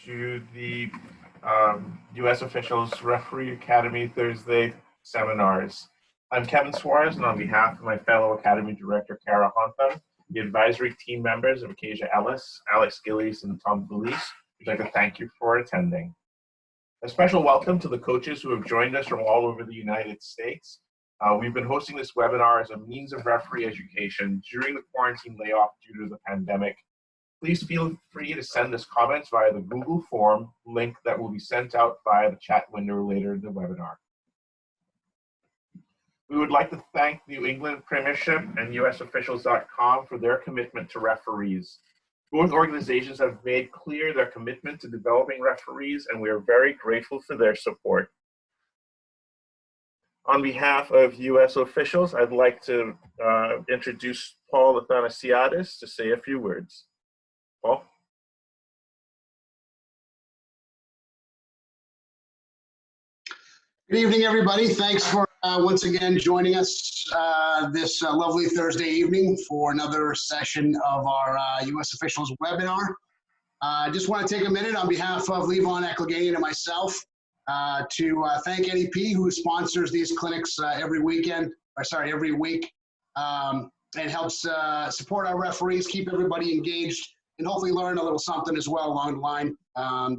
to the U.S. Officials Referee Academy Thursday seminars. I'm Kevin Suarez, and on behalf of my fellow Academy Director, Kara Hoffman, the advisory team members of Acacia Ellis, Alex Gillies, and Tom Felice, we'd like to thank you for attending. A special welcome to the coaches who have joined us from all over the United States. We've been hosting this webinar as a means of referee education during the quarantine layoff due to the pandemic. Please feel free to send us comments via the Google form link that will be sent out via the chat window later in the webinar. We would like to thank New England Premiership and USofficials.com for their commitment to referees. Both organizations have made clear their commitment to developing referees, and we are very grateful for their support. On behalf of US Officials, I'd like to introduce Paul Athanasiadis to say a few words. Paul? Good evening, everybody. Thanks for once again joining us this lovely Thursday evening for another session of our U.S. Officials webinar. I just want to take a minute on behalf of Levon Eklaganian and myself to thank NEP, who sponsors these clinics every week, and helps support our referees, keep everybody engaged, and hopefully learn a little something as well along the line.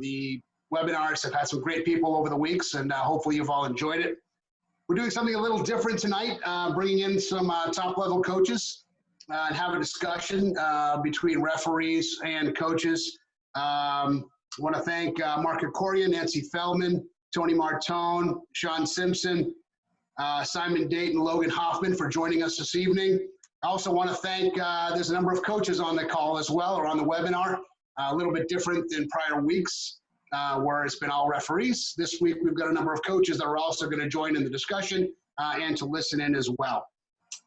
The webinars have had some great people over the weeks, and hopefully you've all enjoyed it. We're doing something a little different tonight, bringing in some top-level coaches and have a discussion between referees and coaches. I want to thank Mark Krikorian, Nancy Feldman, Tony Martone, Dushawne Simpson, Simon Dayton, Logan Hoffman for joining us this evening. I also want to thank, there's a number of coaches on the call as well, or on the webinar, a little bit different than prior weeks where it's been all referees. This week we've got a number of coaches that are also going to join in the discussion and to listen in as well.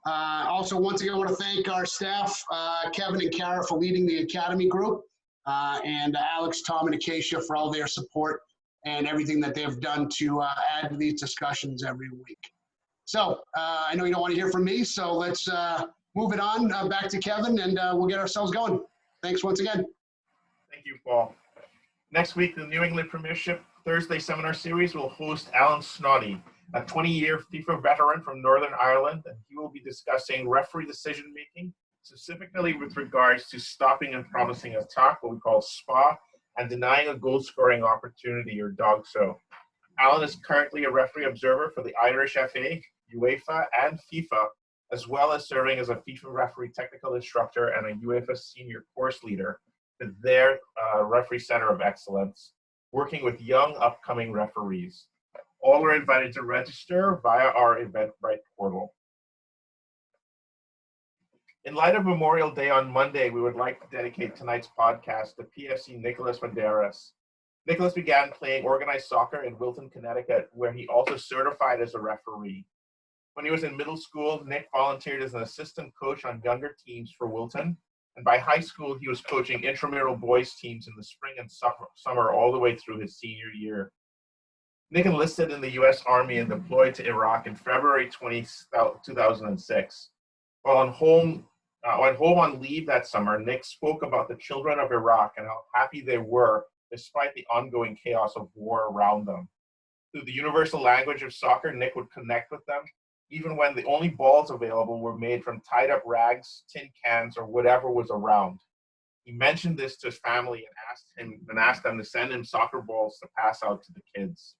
Also, once again, I want to thank our staff, Kevin and Kara, for leading the Academy group, and Alex, Tom, and Acacia for all their support and everything that they've done to add to these discussions every week. So I know you don't want to hear from me, so let's move it on back to Kevin, and we'll get ourselves going. Thanks once again. Thank you, Paul. Next week, the New England Premiership Thursday Seminar Series will host Alan Snotty, a 20-year FIFA veteran from Northern Ireland, and he will be discussing referee decision-making, specifically with regards to stopping and promising a attack, what we call SPA, and denying a goal-scoring opportunity, or DOGSO. Alan is currently a referee observer for the Irish FA, UEFA, and FIFA, as well as serving as a FIFA referee technical instructor and a UEFA senior course leader at their Referee Center of Excellence, working with young upcoming referees. All are invited to register via our Eventbrite portal. In light of Memorial Day on Monday, we would like to dedicate tonight's podcast to PFC Nicholas Maderas. Nicholas began playing organized soccer in Wilton, Connecticut, where he also certified as a referee. When he was in middle school, Nick volunteered as an assistant coach on younger teams for Wilton, and by high school, he was coaching intramural boys teams in the spring and summer all the way through his senior year. Nick enlisted in the U.S. Army and deployed to Iraq in February 2006. While home on leave that summer, Nick spoke about the children of Iraq and how happy they were despite the ongoing chaos of war around them. Through the universal language of soccer, Nick would connect with them, even when the only balls available were made from tied up rags, tin cans, or whatever was around. He mentioned this to his family and asked them to send him soccer balls to pass out to the kids.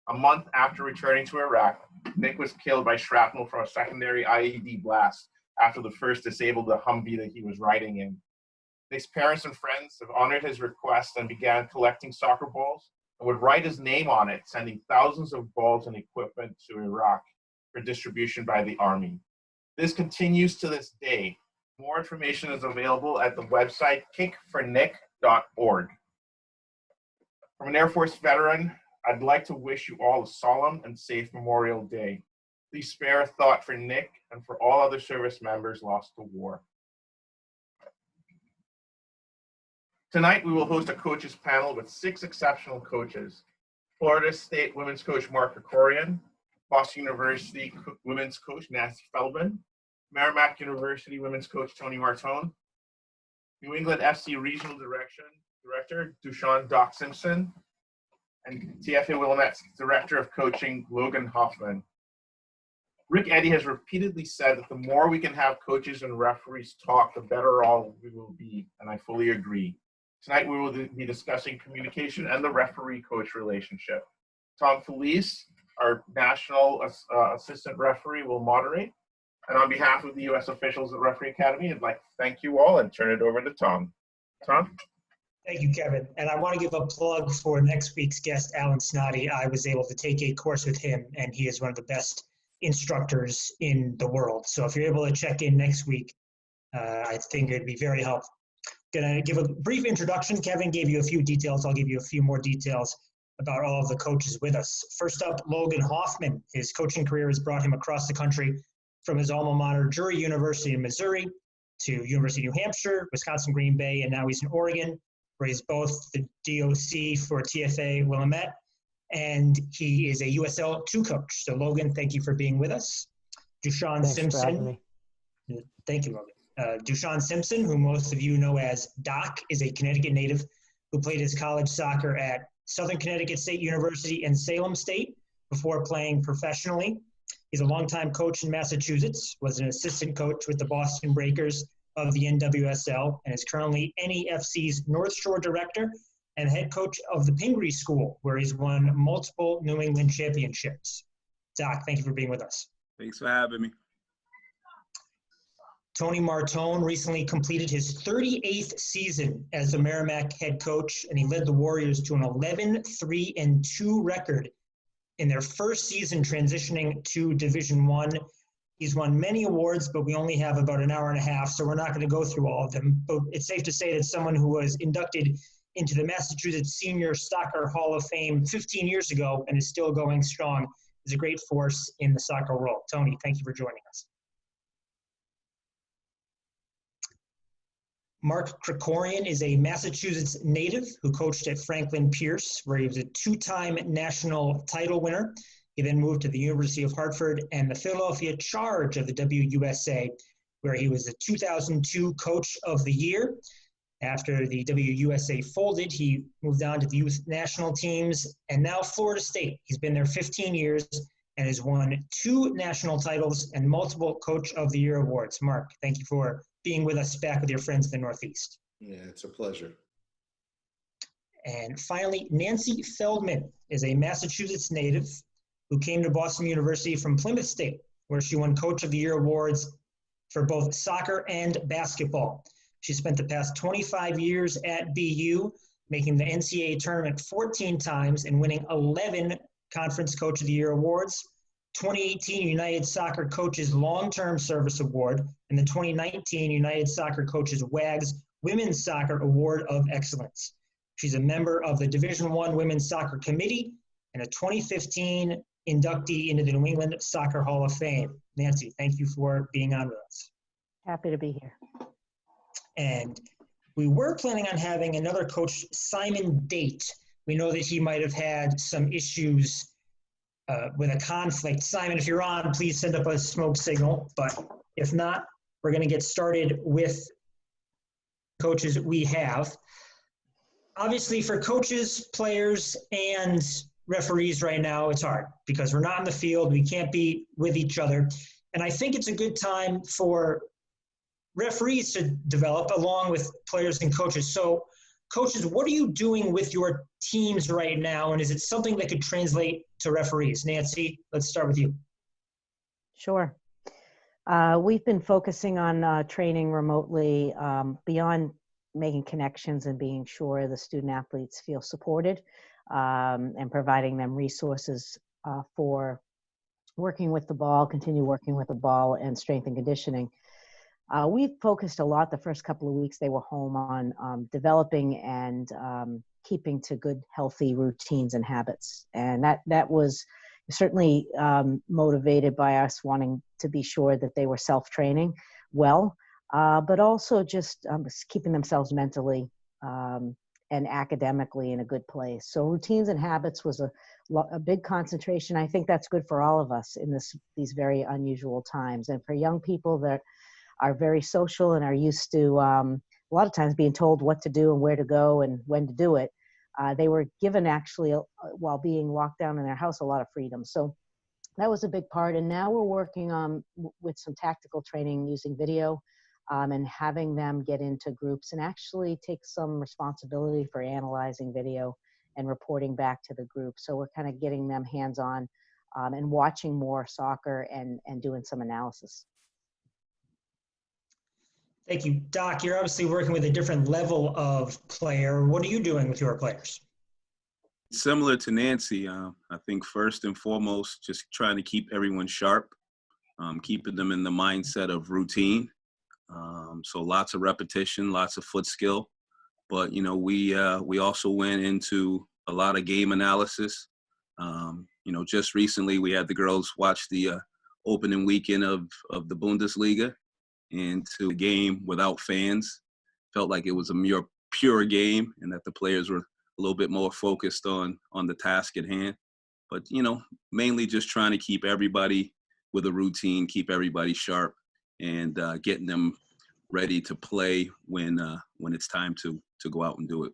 A month after returning to Iraq, Nick was killed by shrapnel from a secondary IED blast after the first disabled the Humvee that he was riding in. Nick's parents and friends have honored his request and began collecting soccer balls and would write his name on it, sending thousands of balls and equipment to Iraq for distribution by the Army. This continues to this day. More information is available at the website kickfornick.org. From an Air Force veteran, I'd like to wish you all a solemn and safe Memorial Day. Please spare a thought for Nick and for all other service members lost to war. Tonight, we will host a coaches panel with 6 exceptional coaches. Florida State women's coach Mark Krikorian, Boston University women's coach Nancy Feldman, Merrimack University women's coach Tony Martone, New England FC Regional Director Dushawne "Doc" Simpson, and TFA Willamette's Director of Coaching Logan Hoffman. Rick Eddy has repeatedly said that the more we can have coaches and referees talk, the better all we will be, and I fully agree. Tonight we will be discussing communication and the referee-coach relationship. Tom Felice, our National Assistant Referee, will moderate. And on behalf of the U.S. officials at Referee Academy, I'd like to thank you all and turn it over to Tom. Tom? Thank you, Kevin. And I want to give a plug for next week's guest, Alan Snotty. I was able to take a course with him, and he is one of the best instructors in the world. So if you're able to check in next week, I think it'd be very helpful. Going to give a brief introduction. Kevin gave you a few details. I'll give you a few more details about all of the coaches with us. First up, Logan Hoffman. His coaching career has brought him across the country from his alma mater, Drury University in Missouri, to University of New Hampshire, Wisconsin Green Bay, and now he's in Oregon, where he's both the DOC for TFA Willamette, and he is a USL 2 coach. So Logan, thank you for being with us. Dushawne Simpson. Thank you, Logan. Dushawne Simpson, who most of you know as Doc, is a Connecticut native who played his college soccer at Southern Connecticut State University and Salem State before playing professionally. He's a longtime coach in Massachusetts, was an assistant coach with the Boston Breakers of the NWSL, and is currently NEFC's North Shore director and head coach of the Pingree School, where he's won multiple New England championships. Doc, thank you for being with us. Thanks for having me. Tony Martone recently completed his 38th season as the Merrimack head coach, and he led the Warriors to an 11-3-2 record in their first season transitioning to Division I. He's won many awards, but we only have about an hour and a half, so we're not going to go through all of them. But it's safe to say that someone who was inducted into the Massachusetts Senior Soccer Hall of Fame 15 years ago and is still going strong is a great force in the soccer world. Tony, thank you for joining us. Mark Krikorian is a Massachusetts native who coached at Franklin Pierce, where he was a 2-time national title winner. He then moved to the University of Hartford and the Philadelphia Charge of the WUSA, where he was the 2002 Coach of the Year. After the WUSA folded, he moved on to the youth national teams, and now Florida State. He's been there 15 years and has won 2 national titles and multiple Coach of the Year awards. Mark, thank you for being with us back with your friends in the Northeast. Yeah, it's a pleasure. And finally, Nancy Feldman is a Massachusetts native who came to Boston University from Plymouth State, where she won Coach of the Year awards for both soccer and basketball. She spent the past 25 years at BU, making the NCAA tournament 14 times and winning 11 Conference Coach of the Year awards, 2018 United Soccer Coaches Long-Term Service Award, and the 2019 United Soccer Coaches WAGS Women's Soccer Award of Excellence. She's a member of the Division I Women's Soccer Committee and a 2015 inductee into the New England Soccer Hall of Fame. Nancy, thank you for being on with us. Happy to be here. And we were planning on having another coach, Simon Date. We know that he might have had some issues with a conflict. Simon, if you're on, please send up a smoke signal. But if not, we're going to get started with coaches we have. Obviously, for coaches, players, and referees right now, it's hard because we're not in the field. We can't be with each other. And I think it's a good time for referees to develop along with players and coaches. So, coaches, what are you doing with your teams right now? And is it something that could translate to referees? Nancy, let's start with you. Sure. We've been focusing on training remotely beyond making connections and being sure the student athletes feel supported and providing them resources for working with the ball, continue working with the ball, and strength and conditioning. We focused a lot the first couple of weeks they were home on developing and keeping to good, healthy routines and habits. And that was certainly motivated by us wanting to be sure that they were self-training well, but also just keeping themselves mentally and academically in a good place. So routines and habits was a big concentration. I think that's good for all of us in these very unusual times. And for young people that are very social and are used to a lot of times being told what to do and where to go and when to do it. They were given actually, while being locked down in their house, a lot of freedom. So that was a big part. And now we're working on with some tactical training using video and having them get into groups and actually take some responsibility for analyzing video and reporting back to the group. So we're kind of getting them hands-on and watching more soccer and doing some analysis. Thank you. Doc, you're obviously working with a different level of player. What are you doing with your players? Similar to Nancy, I think first and foremost, just trying to keep everyone sharp, keeping them in the mindset of routine. So lots of repetition, lots of foot skill. But, you know, we also went into a lot of game analysis. You know, just recently we had the girls watch the opening weekend of the Bundesliga into a game without fans. Felt like it was a more pure game and that the players were a little bit more focused on the task at hand. But, you know, mainly just trying to keep everybody with a routine, keep everybody sharp, and getting them ready to play when it's time to go out and do it.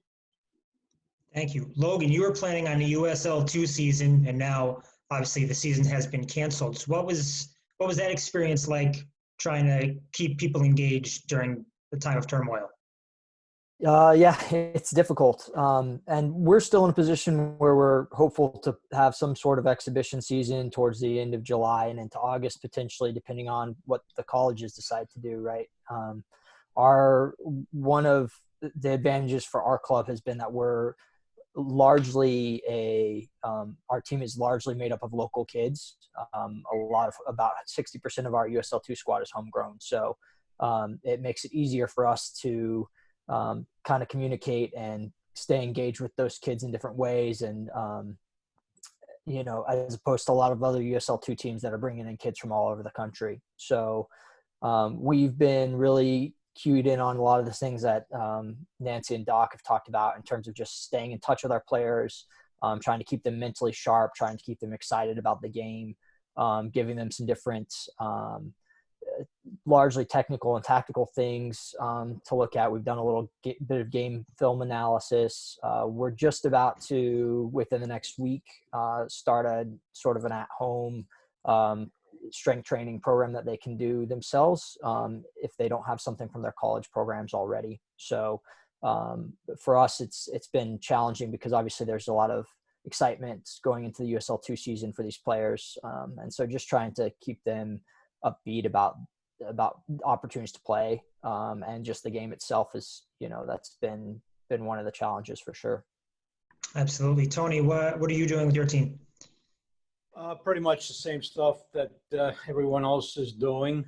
Thank you. Logan, you were planning on a USL2 season, and now obviously the season has been canceled. So what was that experience like, trying to keep people engaged during the time of turmoil? Yeah, it's difficult. And we're still in a position where we're hopeful to have some sort of exhibition season towards the end of July and into August, potentially, depending on what the colleges decide to do, right? One of the advantages for our club has been that we're largely our team is largely made up of local kids. About 60% of our USL2 squad is homegrown. So it makes it easier for us to kind of communicate and stay engaged with those kids in different ways. And, you know, as opposed to a lot of other USL2 teams that are bringing in kids from all over the country. So we've been really cued in on a lot of the things that Nancy and Doc have talked about in terms of just staying in touch with our players, trying to keep them mentally sharp, trying to keep them excited about the game, giving them some different largely technical and tactical things to look at. We've done a little bit of game film analysis. We're just about to, within the next week, start a sort of an at-home strength training program that they can do themselves if they don't have something from their college programs already. So for us, it's been challenging because obviously there's a lot of excitement going into the USL2 season for these players. And so just trying to keep them upbeat about opportunities to play and just the game itself is, you know, that's been one of the challenges for sure. Absolutely. Tony, what are you doing with your team? Pretty much the same stuff that everyone else is doing.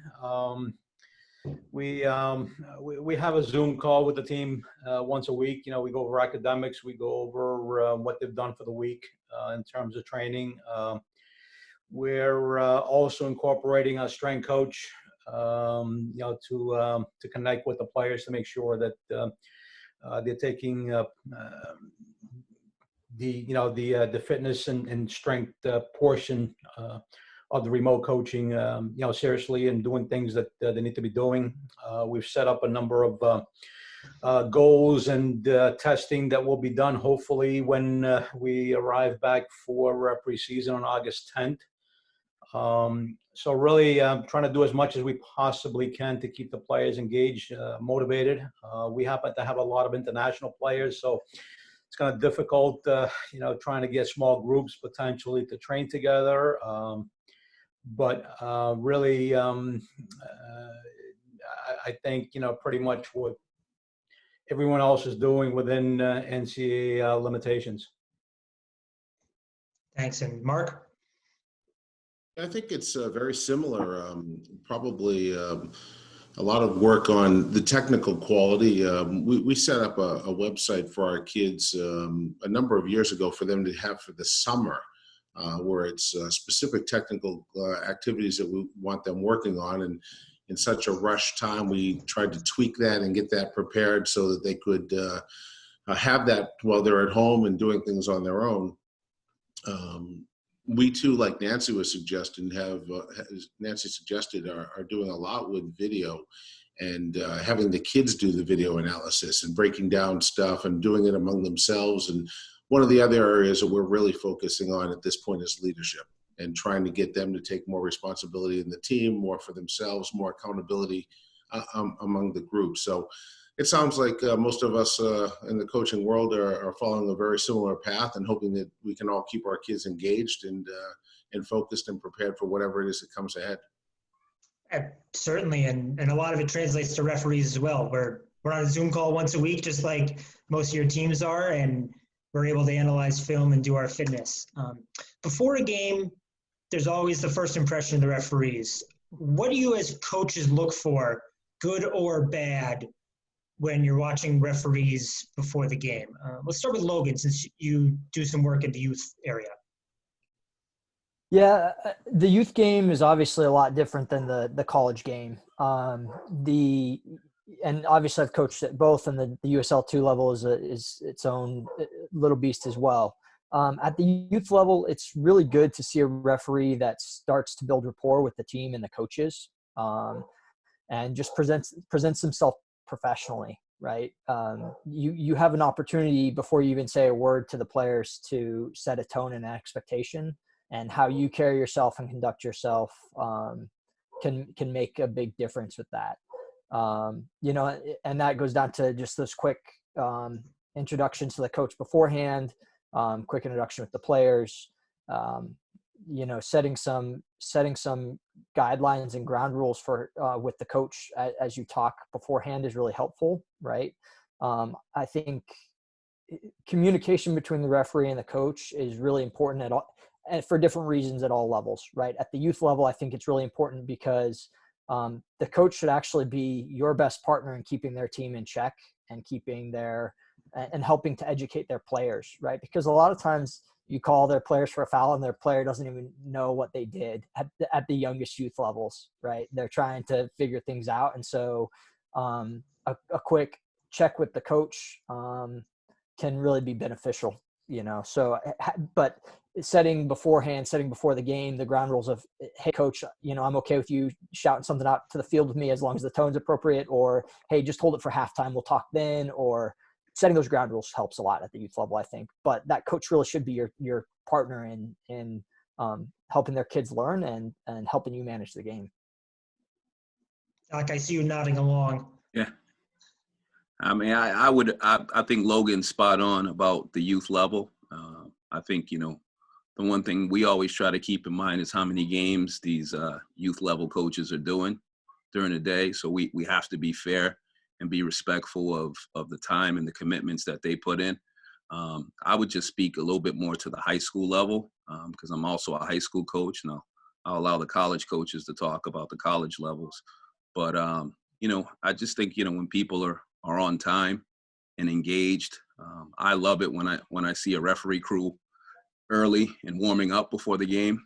We have a Zoom call with the team once a week. You know, we go over academics, we go over what they've done for the week in terms of training. We're also incorporating a strength coach, you know, to connect with the players to make sure that they're taking the fitness and strength portion of the remote coaching, you know, seriously, and doing things that they need to be doing. We've set up a number of goals and testing that will be done hopefully when we arrive back for preseason on August 10th. So really trying to do as much as we possibly can to keep the players engaged, motivated. We happen to have a lot of international players, so it's kind of difficult, you know, trying to get small groups potentially to train together. But really, I think, you know, pretty much what everyone else is doing within NCAA limitations. Thanks. And Mark? I think it's very similar. Probably a lot of work on the technical quality. We set up a website for our kids a number of years ago for them to have for the summer, where it's specific technical activities that we want them working on. And in such a rush time, we tried to tweak that and get that prepared so that they could have that while they're at home and doing things on their own. We too, like Nancy was suggesting, Nancy suggested, are doing a lot with video. and having the kids do the video analysis and breaking down stuff and doing it among themselves. And one of the other areas that we're really focusing on at this point is leadership and trying to get them to take more responsibility in the team, more for themselves, more accountability among the group. So it sounds like most of us in the coaching world are following a very similar path and hoping that we can all keep our kids engaged and focused and prepared for whatever it is that comes ahead. Certainly, and a lot of it translates to referees as well. We're on a Zoom call once a week, just like most of your teams are, and we're able to analyze film and do our fitness. Before a game, there's always the first impression of the referees. What do you as coaches look for, good or bad, when you're watching referees before the game? Let's start with Logan, since you do some work in the youth area. Yeah, the youth game is obviously a lot different than the college game. And obviously I've coached at both, and the USL2 level is its own little beast as well. At the youth level, it's really good to see a referee that starts to build rapport with the team and the coaches, and just presents himself professionally, right? You have an opportunity before you even say a word to the players to set a tone and an expectation, and how you carry yourself and conduct yourself can make a big difference with that. And that goes down to just those quick introductions to the coach beforehand, quick introduction with the players, setting some guidelines and ground rules for with the coach as you talk beforehand is really helpful, right? I think communication between the referee and the coach is really important at all, and for different reasons at all levels, right? At the youth level, I think it's really important because the coach should actually be your best partner in keeping their team in check and and helping to educate their players, right? Because a lot of times you call their players for a foul and their player doesn't even know what they did at the youngest youth levels, right? They're trying to figure things out. And so a quick check with the coach can really be beneficial, but setting before the game, the ground rules of, hey coach, I'm okay with you shouting something out to the field with me as long as the tone's appropriate, or, hey, just hold it for halftime, we'll talk then, or setting those ground rules helps a lot at the youth level, I think. But that coach really should be your partner in helping their kids learn and helping you manage the game. Doc, I see you nodding along. Yeah. I mean, I think Logan's spot on about the youth level. I think, the one thing we always try to keep in mind is how many games these youth level coaches are doing during the day. So we have to be fair and be respectful of the time and the commitments that they put in. I would just speak a little bit more to the high school level because I'm also a high school coach, and I'll allow the college coaches to talk about the college levels. But, I just think, when people are on time and engaged, I love it when I see a referee crew early and warming up before the game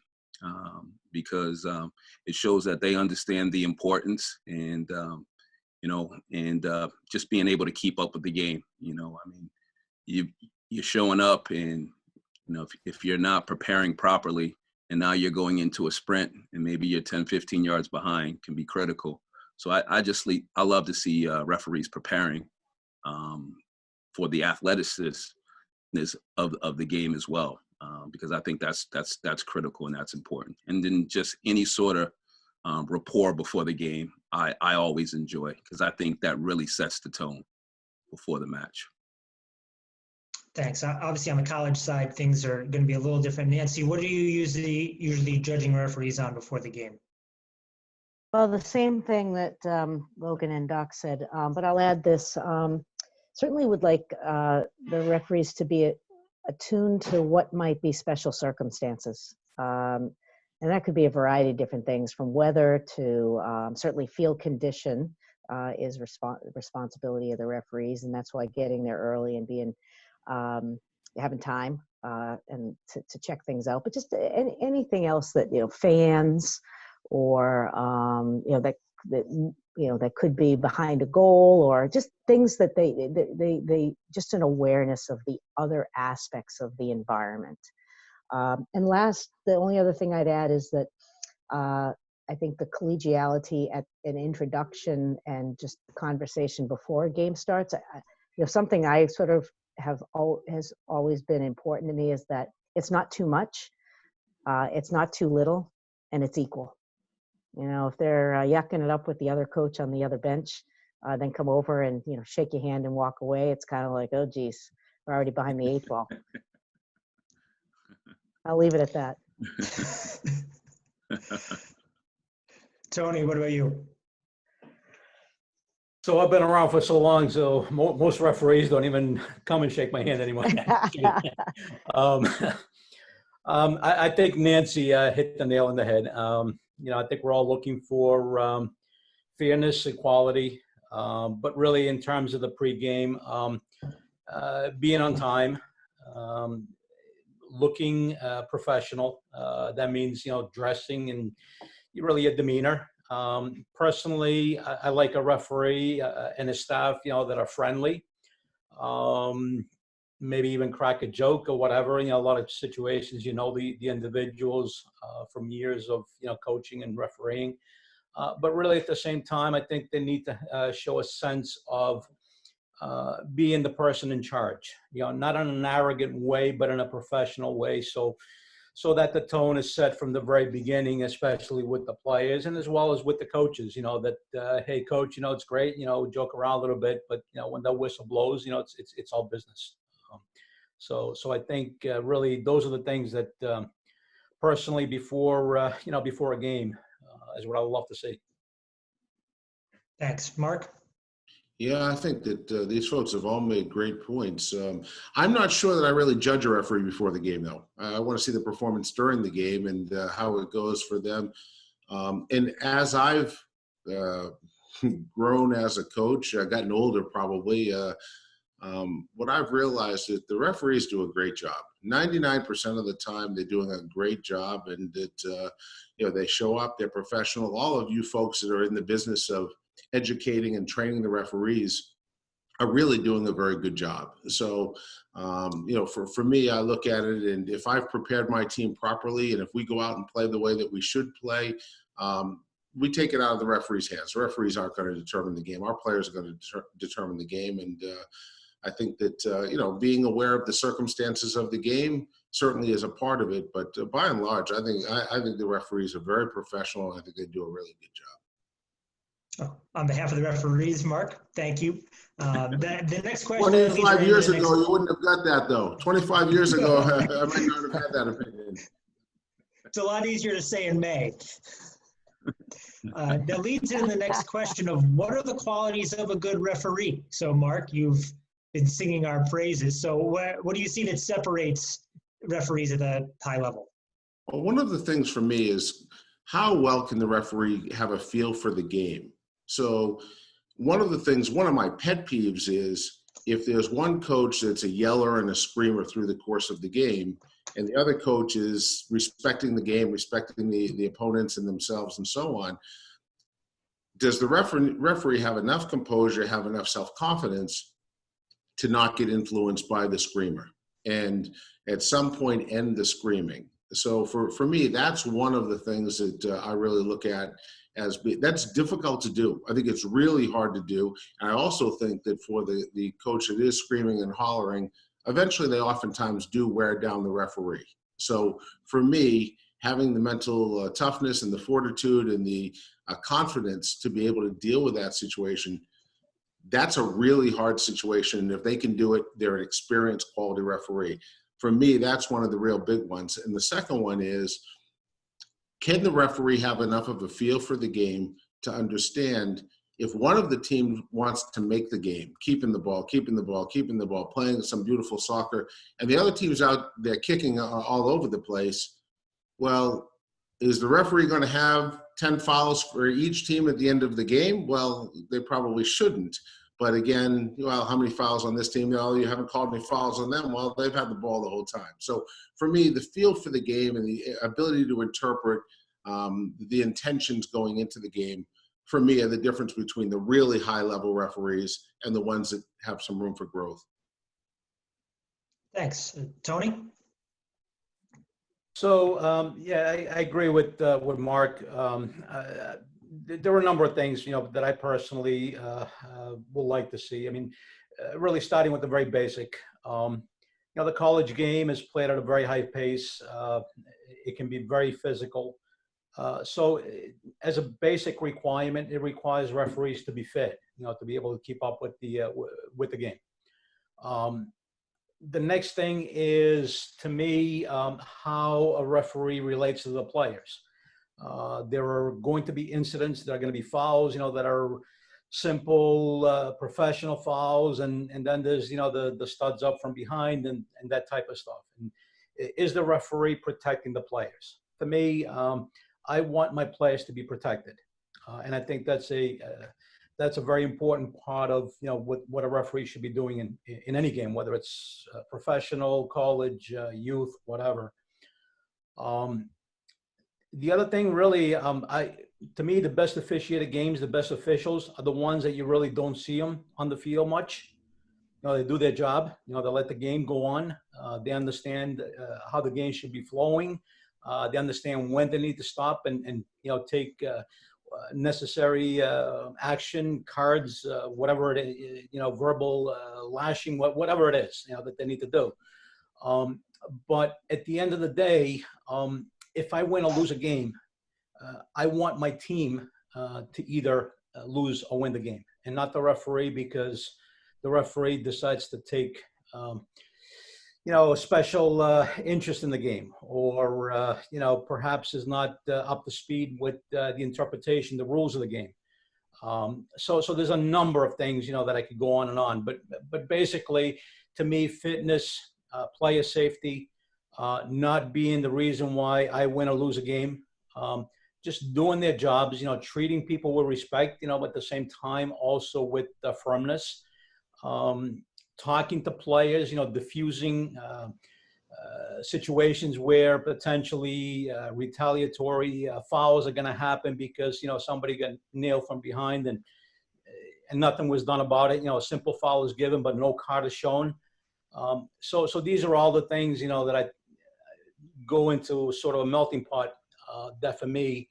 because it shows that they understand the importance and just being able to keep up with the game. You're showing up, and if you're not preparing properly, and now you're going into a sprint, and maybe you're 10, 15 yards behind, can be critical. So I love to see referees preparing for the athleticism of the game as well, because I think that's critical and that's important. And then just any sort of rapport before the game, I always enjoy, because I think that really sets the tone before the match. Thanks. Obviously, on the college side, things are going to be a little different. Nancy, what are you usually judging referees on before the game? Well, the same thing that Logan and Doc said, but I'll add this. Certainly would like the referees to be attuned to what might be special circumstances. And that could be a variety of different things, from weather to certainly field condition is responsibility of the referees. And that's why getting there early and being having time and to check things out. But just anything else that, fans or, that could be behind a goal, or just things that they just an awareness of the other aspects of the environment. And last, the only other thing I'd add is that I think the collegiality at an introduction and just conversation before a game starts, something I sort of has always been important to me is that it's not too much, it's not too little, and it's equal. If they're yucking it up with the other coach on the other bench, then come over and shake your hand and walk away. It's kind of like, oh geez, we're already behind the 8 ball. I'll leave it at that. Tony, what about you? So I've been around for so long, so most referees don't even come and shake my hand anymore. I think Nancy hit the nail on the head. I think we're all looking for fairness, equality, but really in terms of the pregame, being on time, looking professional. That means, dressing and really a demeanor. Personally, I like a referee and a staff, that are friendly. Maybe even crack a joke or whatever. A lot of situations, the individuals from years of, coaching and refereeing. But really at the same time, I think they need to show a sense of being the person in charge, not in an arrogant way, but in a professional way. So that the tone is set from the very beginning, especially with the players and as well as with the coaches, that, hey coach, it's great, joke around a little bit, but when the whistle blows, it's all business. So I think really those are the things that personally before a game is what I would love to see. Thanks. Mark? Yeah, I think that these folks have all made great points. I'm not sure that I really judge a referee before the game, though. I want to see the performance during the game and how it goes for them. And as I've grown as a coach, gotten older probably, what I've realized is the referees do a great job. 99% of the time, they're doing a great job, and that they show up, they're professional. All of you folks that are in the business of educating and training the referees are really doing a very good job. So, for me, I look at it, and if I've prepared my team properly, and if we go out and play the way that we should play, we take it out of the referees' hands. The referees aren't going to determine the game. Our players are going to determine the game. And I think that, being aware of the circumstances of the game certainly is a part of it. But by and large, I think the referees are very professional. I think they do a really good job. On behalf of the referees, Mark, thank you. The next question. 25 years ago, you wouldn't have got that, though. 25 years ago, I might not have had that opinion. It's a lot easier to say in May. That leads into the next question of what are the qualities of a good referee? So, Mark, you've been singing our praises. So what do you see that separates referees at a high level? Well, one of the things for me is how well can the referee have a feel for the game? So one of my pet peeves is if there's one coach that's a yeller and a screamer through the course of the game, and the other coach is respecting the game, respecting the opponents and themselves and so on, does the referee have enough composure, have enough self-confidence to not get influenced by the screamer and at some point end the screaming? So for me, that's one of the things that I really look at that's difficult to do. I think it's really hard to do. And I also think that for the coach that is screaming and hollering, eventually they oftentimes do wear down the referee. So for me, having the mental toughness and the fortitude and the confidence to be able to deal with that situation, that's a really hard situation. And if they can do it, they're an experienced quality referee. For me, that's one of the real big ones. And the second one is, can the referee have enough of a feel for the game to understand if one of the teams wants to make the game, keeping the ball, playing some beautiful soccer, and the other team's out there kicking all over the place, well, is the referee going to have 10 fouls for each team at the end of the game? Well, they probably shouldn't. But again, well, how many fouls on this team? Oh, you haven't called any fouls on them. Well, they've had the ball the whole time. So for me, the feel for the game and the ability to interpret the intentions going into the game, for me, are the difference between the really high-level referees and the ones that have some room for growth. Thanks. Tony? So yeah, I agree with Mark. There are a number of things, that I personally would like to see. I mean, really starting with the very basic. The college game is played at a very high pace. It can be very physical. So as a basic requirement, it requires referees to be fit, to be able to keep up with the game. The next thing is, to me, how a referee relates to the players. There are going to be incidents, there are going to be fouls, that are simple professional fouls, and then there's, the studs up from behind and that type of stuff. And is the referee protecting the players? To me, I want my players to be protected, and I think that's a very important part of what a referee should be doing in any game, whether it's professional, college, youth, whatever. The other thing, really, to me, the best officiated games, the best officials are the ones that you really don't see them on the field much. They do their job. They let the game go on. They understand how the game should be flowing. They understand when they need to stop and take necessary action, cards, whatever it is, verbal lashing, whatever it is, that they need to do. But at the end of the day, if I win or lose a game, I want my team to either lose or win the game, and not the referee, because the referee decides to take, a special interest in the game, or, perhaps is not up to speed with the interpretation, the rules of the game. So there's a number of things, that I could go on and on, but basically, to me, fitness, player safety, not being the reason why I win or lose a game, just doing their jobs, treating people with respect, but at the same time also with firmness, talking to players, diffusing situations where potentially retaliatory fouls are going to happen because, somebody got nailed from behind and nothing was done about it. A simple foul is given, but no card is shown. So these are all the things, that I go into sort of a melting pot that for me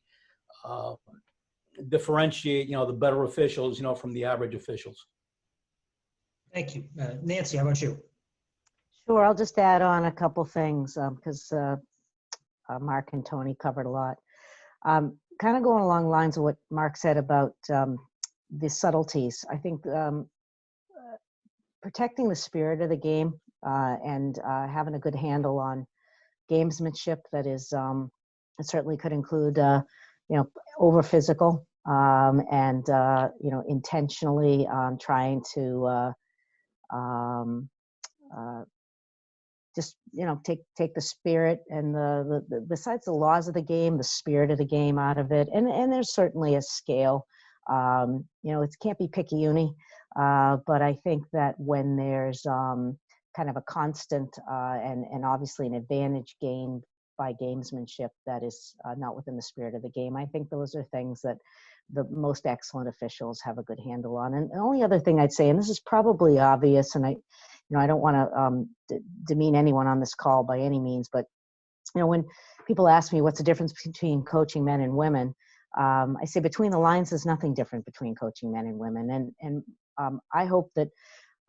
differentiate, the better officials, from the average officials. Thank you. Nancy, how about you? Sure, I'll just add on a couple things because Mark and Tony covered a lot. Kind of going along the lines of what Mark said about the subtleties. I think protecting the spirit of the game and having a good handle on gamesmanship that is, it certainly could include, over physical and, intentionally trying to just, take the spirit and the besides the laws of the game, the spirit of the game out of it. And there's certainly a scale. It can't be picky-uni, but I think that when there's kind of a constant and obviously an advantage gained by gamesmanship that is not within the spirit of the game, I think those are things that the most excellent officials have a good handle on. And the only other thing I'd say, and this is probably obvious, and I don't want to demean anyone on this call by any means, but when people ask me what's the difference between coaching men and women, I say between the lines, there's nothing different between coaching men and women. And I hope that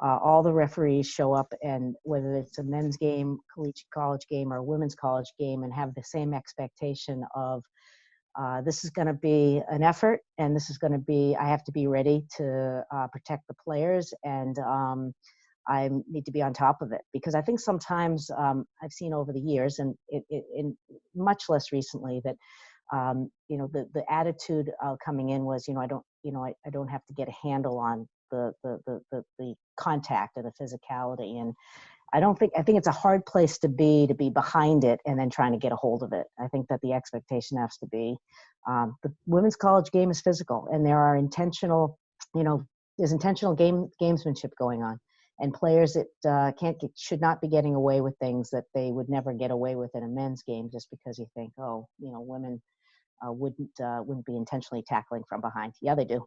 all the referees show up, and whether it's a men's game, collegiate college game, or a women's college game, and have the same expectation of this is going to be an effort, and this is going to be, I have to be ready to protect the players, and I need to be on top of it. Because I think sometimes I've seen over the years, and in much less recently, that the attitude coming in was, I don't have to get a handle on the contact or the physicality. And I think it's a hard place to be behind it and then trying to get a hold of it. I think that the expectation has to be the women's college game is physical, and there are intentional, there's intentional gamesmanship going on, and players that should not be getting away with things that they would never get away with in a men's game just because you think, women wouldn't be intentionally tackling from behind. Yeah, they do.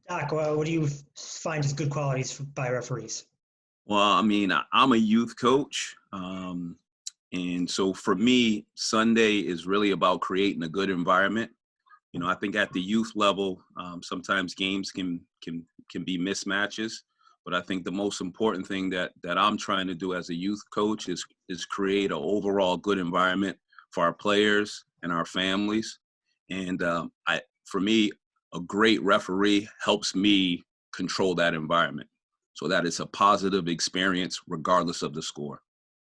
Doc, what do you find as good qualities by referees? Well, I mean, I'm a youth coach. And so for me, Sunday is really about creating a good environment. You know, I think at the youth level, sometimes games can be mismatches. But I think the most important thing that I'm trying to do as a youth coach is create an overall good environment for our players and our families. And for me, a great referee helps me control that environment so that it's a positive experience regardless of the score.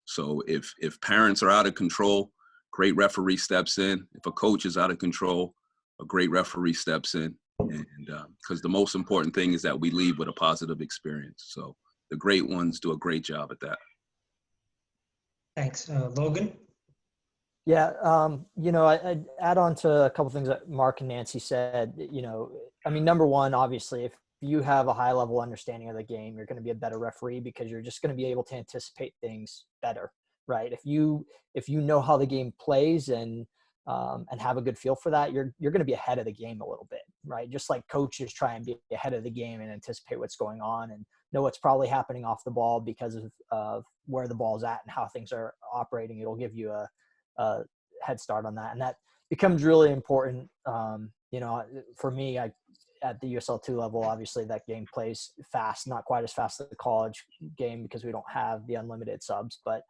So if parents are out of control, great referee steps in. If a coach is out of control, a great referee steps in. And because the most important thing is that we leave with a positive experience. So the great ones do a great job at that. Thanks. Logan? Yeah, I'd add on to a couple things that Mark and Nancy said. I mean, number one, obviously, if you have a high level understanding of the game, you're going to be a better referee because you're just going to be able to anticipate things better, right? If you know how the game plays and have a good feel for that, you're going to be ahead of the game a little bit, right? Just like coaches try and be ahead of the game and anticipate what's going on and know what's probably happening off the ball because of where the ball's at and how things are operating. It'll give you a head start on that. And that becomes really important. For me, at the USL2 level, obviously that game plays fast, not quite as fast as the college game because we don't have the unlimited subs, but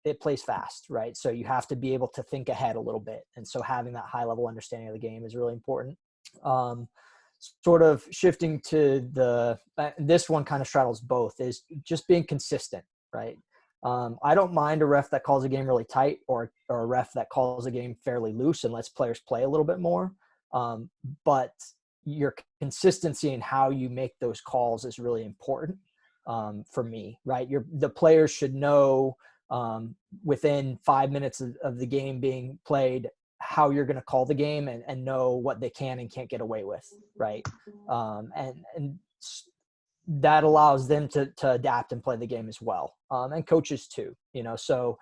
it plays fast, right? So you have to be able to think ahead a little bit. And so having that high level understanding of the game is really important. Sort of shifting to this one kind of straddles both, is just being consistent, right? I don't mind a ref that calls a game really tight or a ref that calls a game fairly loose and lets players play a little bit more. But your consistency in how you make those calls is really important for me, right? The players should know within 5 minutes of the game being played how you're going to call the game and know what they can and can't get away with, right? And that allows them to adapt and play the game as well. And coaches too, so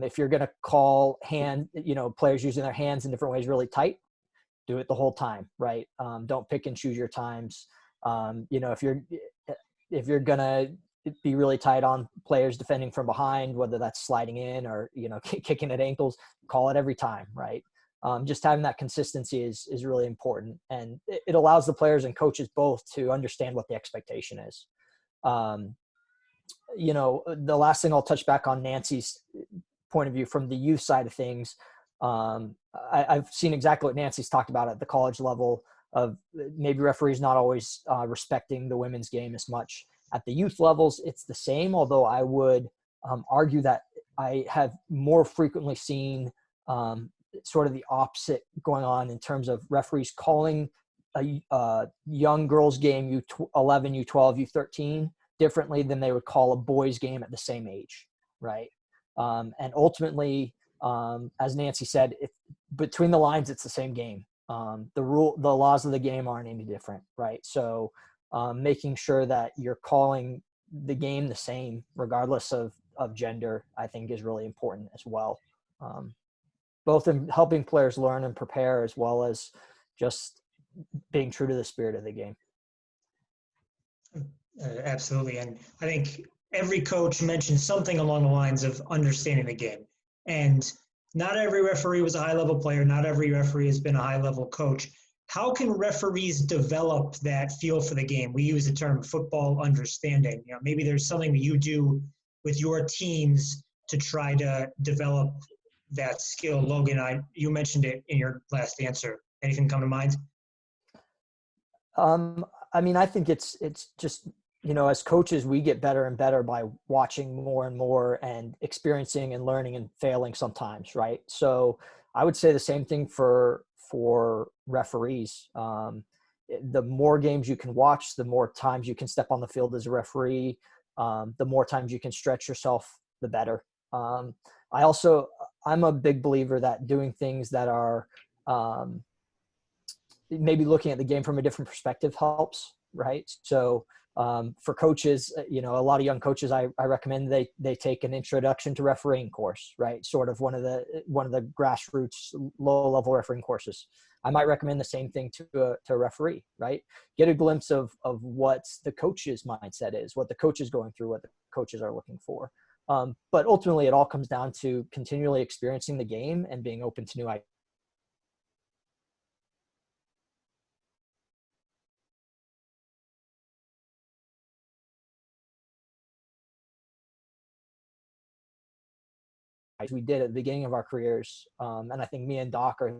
if you're going to call players using their hands in different ways really tight, do it the whole time, right? Don't pick and choose your times. If you're going to be really tight on players defending from behind, whether that's sliding in or, kicking at ankles, call it every time, right? Just having that consistency is really important. And it allows the players and coaches both to understand what the expectation is. The last thing I'll touch back on Nancy's point of view from the youth side of things. I've seen exactly what Nancy's talked about at the college level of maybe referees not always respecting the women's game as much. At the youth levels, it's the same, although I would argue that I have more frequently seen sort of the opposite going on in terms of referees calling a young girls game, U11, U12, U13, differently than they would call a boys game at the same age, right? And ultimately, as Nancy said, between the lines, it's the same game. The laws of the game aren't any different, right? So making sure that you're calling the game the same, regardless of gender, I think is really important as well. Both in helping players learn and prepare, as well as just being true to the spirit of the game. Absolutely. And I think every coach mentioned something along the lines of understanding the game. And not every referee was a high-level player. Not every referee has been a high-level coach. How can referees develop that feel for the game? We use the term football understanding. Maybe there's something that you do with your teams to try to develop that skill. Logan, you mentioned it in your last answer. Anything come to mind? I think it's just, as coaches, we get better and better by watching more and more and experiencing and learning and failing sometimes, right? So I would say the same thing for referees. The more games you can watch, the more times you can step on the field as a referee, the more times you can stretch yourself, the better. I'm a big believer that doing things that are maybe looking at the game from a different perspective helps. right? So for coaches, you know, a lot of young coaches, I recommend they take an introduction to refereeing course, right? Sort of one of the grassroots low level refereeing courses. I might recommend the same thing to a referee, right? Get a glimpse of what the coach's mindset is, what the coach is going through, what the coaches are looking for. But ultimately, it all comes down to continually experiencing the game and being open to new ideas. We did at the beginning of our careers. And I think me and Doc are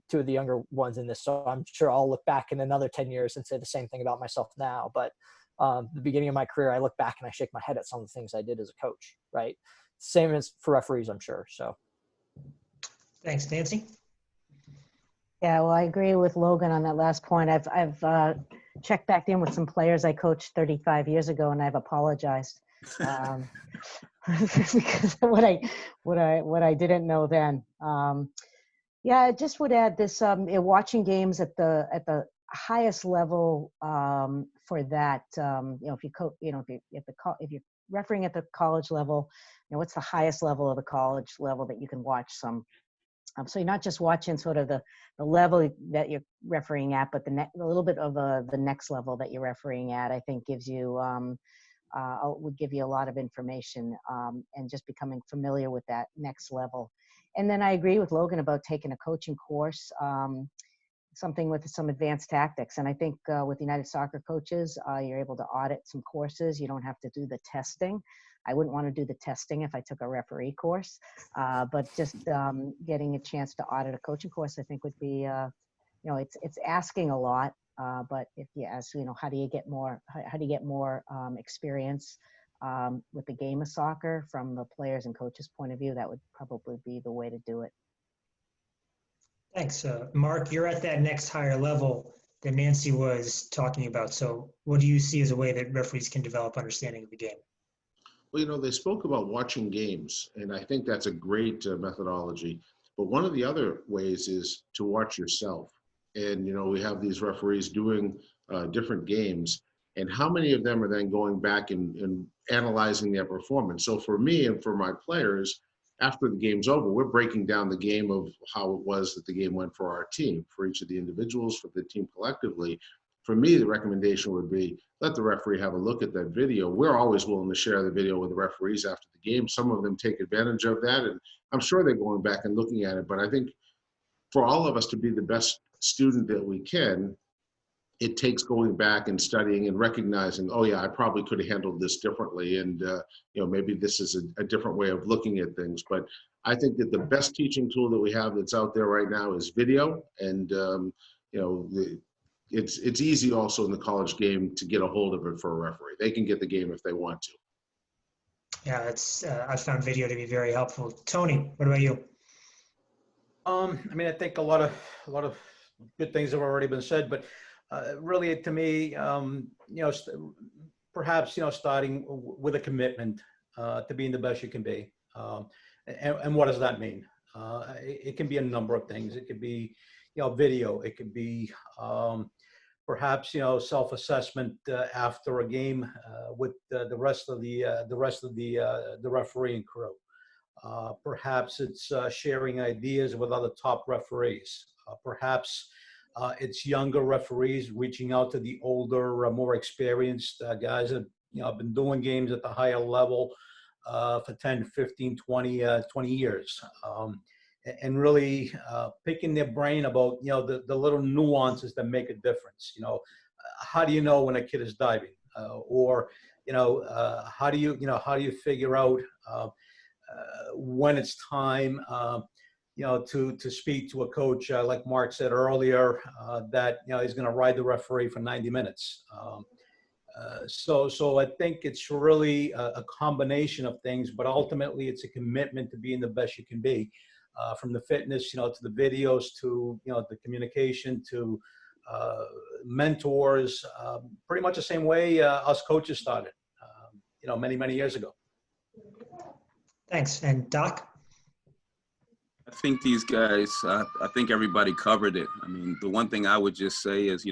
two of the younger ones in this. So I'm sure I'll look back in another 10 years and say the same thing about myself now. But the beginning of my career, I look back and I shake my head at some of the things I did as a coach, right? Same as for referees, I'm sure. So. Thanks, Nancy. Yeah, well, I agree with Logan on that last point. I've checked back in with some players I coached 35 years ago, and I've apologized because of what I didn't know then. Yeah, I just would add this: watching games at the highest level for that. If you're refereeing at the college level, you know, what's the highest level of the college level that you can watch some. So you're not just watching sort of the level that you're refereeing at, but a little bit of the next level that you're refereeing at, I think gives you, would give you a lot of information and just becoming familiar with that next level. And then I agree with Logan about taking a coaching course, something with some advanced tactics. And I think with United Soccer Coaches, you're able to audit some courses. You don't have to do the testing. I wouldn't want to do the testing if I took a referee course, but just getting a chance to audit a coaching course, I think would be, it's asking a lot. But if you ask, how do you get more experience with the game of soccer from the players and coaches' point of view, that would probably be the way to do it. Thanks. Mark, you're at that next higher level that Nancy was talking about. So what do you see as a way that referees can develop understanding of the game? Well, they spoke about watching games, and I think that's a great methodology. But one of the other ways is to watch yourself. And, we have these referees doing different games, and how many of them are then going back and analyzing their performance? So for me and for my players, after the game's over, we're breaking down the game of how it was that the game went for our team, for each of the individuals, for the team collectively. For me, the recommendation would be let the referee have a look at that video. We're always willing to share the video with the referees after the game. Some of them take advantage of that, and I'm sure they're going back and looking at it. But I think for all of us to be the best student that we can, it takes going back and studying and recognizing, oh yeah, I probably could have handled this differently. And maybe this is a different way of looking at things. But I think that the best teaching tool that we have that's out there right now is video. And, it's easy also in the college game to get a hold of it for a referee. They can get the game if they want to. Yeah, I found video to be very helpful. Tony, what about you? I think a lot of good things have already been said, but really to me, perhaps, starting with a commitment to being the best you can be. And what does that mean? It can be a number of things. It could be, video. It could be perhaps, self-assessment after a game with the rest of the refereeing crew. Perhaps it's sharing ideas with other top referees. Perhaps it's younger referees reaching out to the older, more experienced guys that have been doing games at the higher level for 10, 15, 20 years. And really picking their brain about the little nuances that make a difference. How do you know when a kid is diving, or how do you figure out when it's time to speak to a coach, like Mark said earlier, that he's going to ride the referee for 90 minutes. So I think it's really a combination of things, but ultimately it's a commitment to being the best you can be. From the fitness, to the videos, to the communication, to mentors, pretty much the same way us coaches started, many years ago. Thanks. And Doc? I think these guys, I think everybody covered it. I mean, the one thing I would just say is,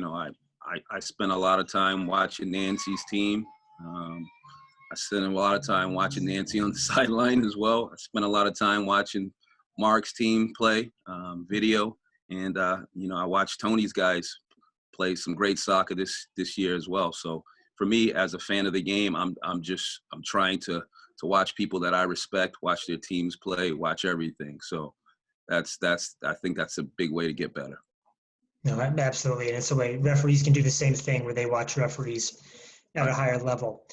I spent a lot of time watching Nancy's team. I spent a lot of time watching Nancy on the sideline as well. I spent a lot of time watching Mark's team play video. And, I watched Tony's guys play some great soccer this year as well. So for me, as a fan of the game, I'm trying to watch people that I respect, watch their teams play, watch everything. So I think that's a big way to get better. No, absolutely. And it's the way referees can do the same thing where they watch referees at a higher level.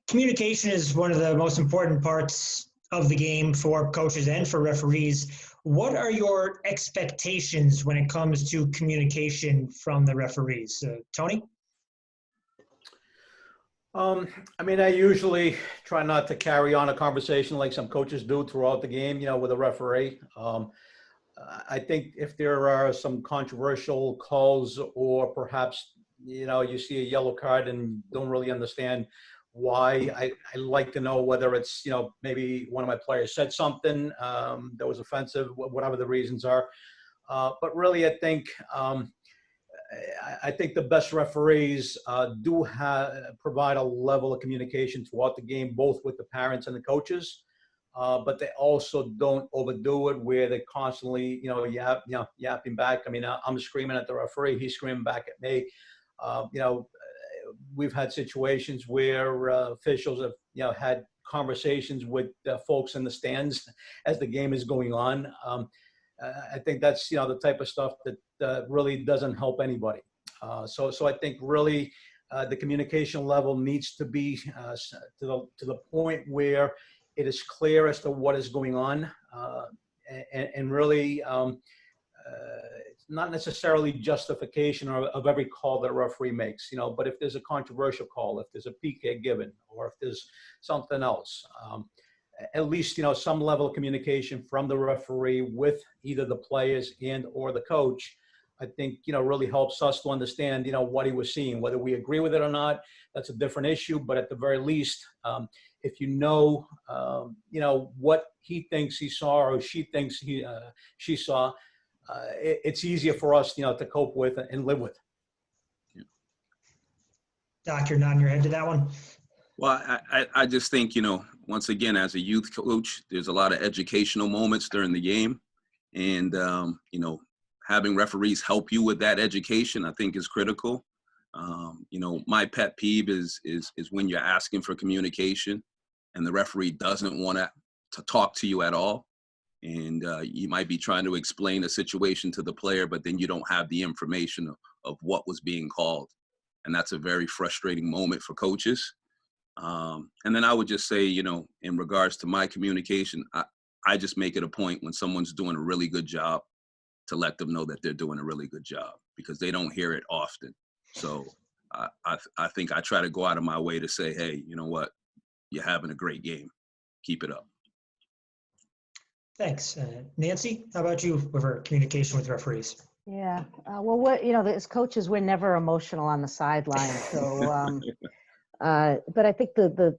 Communication is one of the most important parts of the game for coaches and for referees. What are your expectations when it comes to communication from the referees? Tony? I usually try not to carry on a conversation like some coaches do throughout the game, with a referee. I think if there are some controversial calls or perhaps, you see a yellow card and don't really understand why, I like to know whether it's, maybe one of my players said something that was offensive, whatever the reasons are. But really, I think the best referees do provide a level of communication throughout the game, both with the parents and the coaches. But they also don't overdo it where they constantly, yapping back. I'm screaming at the referee, he's screaming back at me. We've had situations where officials have, had conversations with folks in the stands as the game is going on. I think that's, the type of stuff that really doesn't help anybody. So I think really the communication level needs to be to the point where it is clear as to what is going on, and really it's not necessarily justification of every call that a referee makes, but if there's a controversial call, if there's a PK given, or if there's something else, at least, some level of communication from the referee with either the players and or the coach, I think, really helps us to understand, what he was seeing. Whether we agree with it or not, that's a different issue. But at the very least, if what he thinks he saw or she thinks she saw, it's easier for us, to cope with and live with. Doc, you're nodding your head to that one? Well, I just think, once again, as a youth coach, there's a lot of educational moments during the game. And, having referees help you with that education, I think is critical. My pet peeve is when you're asking for communication and the referee doesn't want to talk to you at all. And you might be trying to explain a situation to the player, but then you don't have the information of what was being called. And that's a very frustrating moment for coaches. And then I would just say, in regards to my communication, I just make it a point when someone's doing a really good job to let them know that they're doing a really good job, because they don't hear it often. So I think I try to go out of my way to say, hey, you know what? You're having a great game. Keep it up. Thanks. Nancy, how about you with our communication with referees? Yeah. As coaches, we're never emotional on the sideline. So, but I think the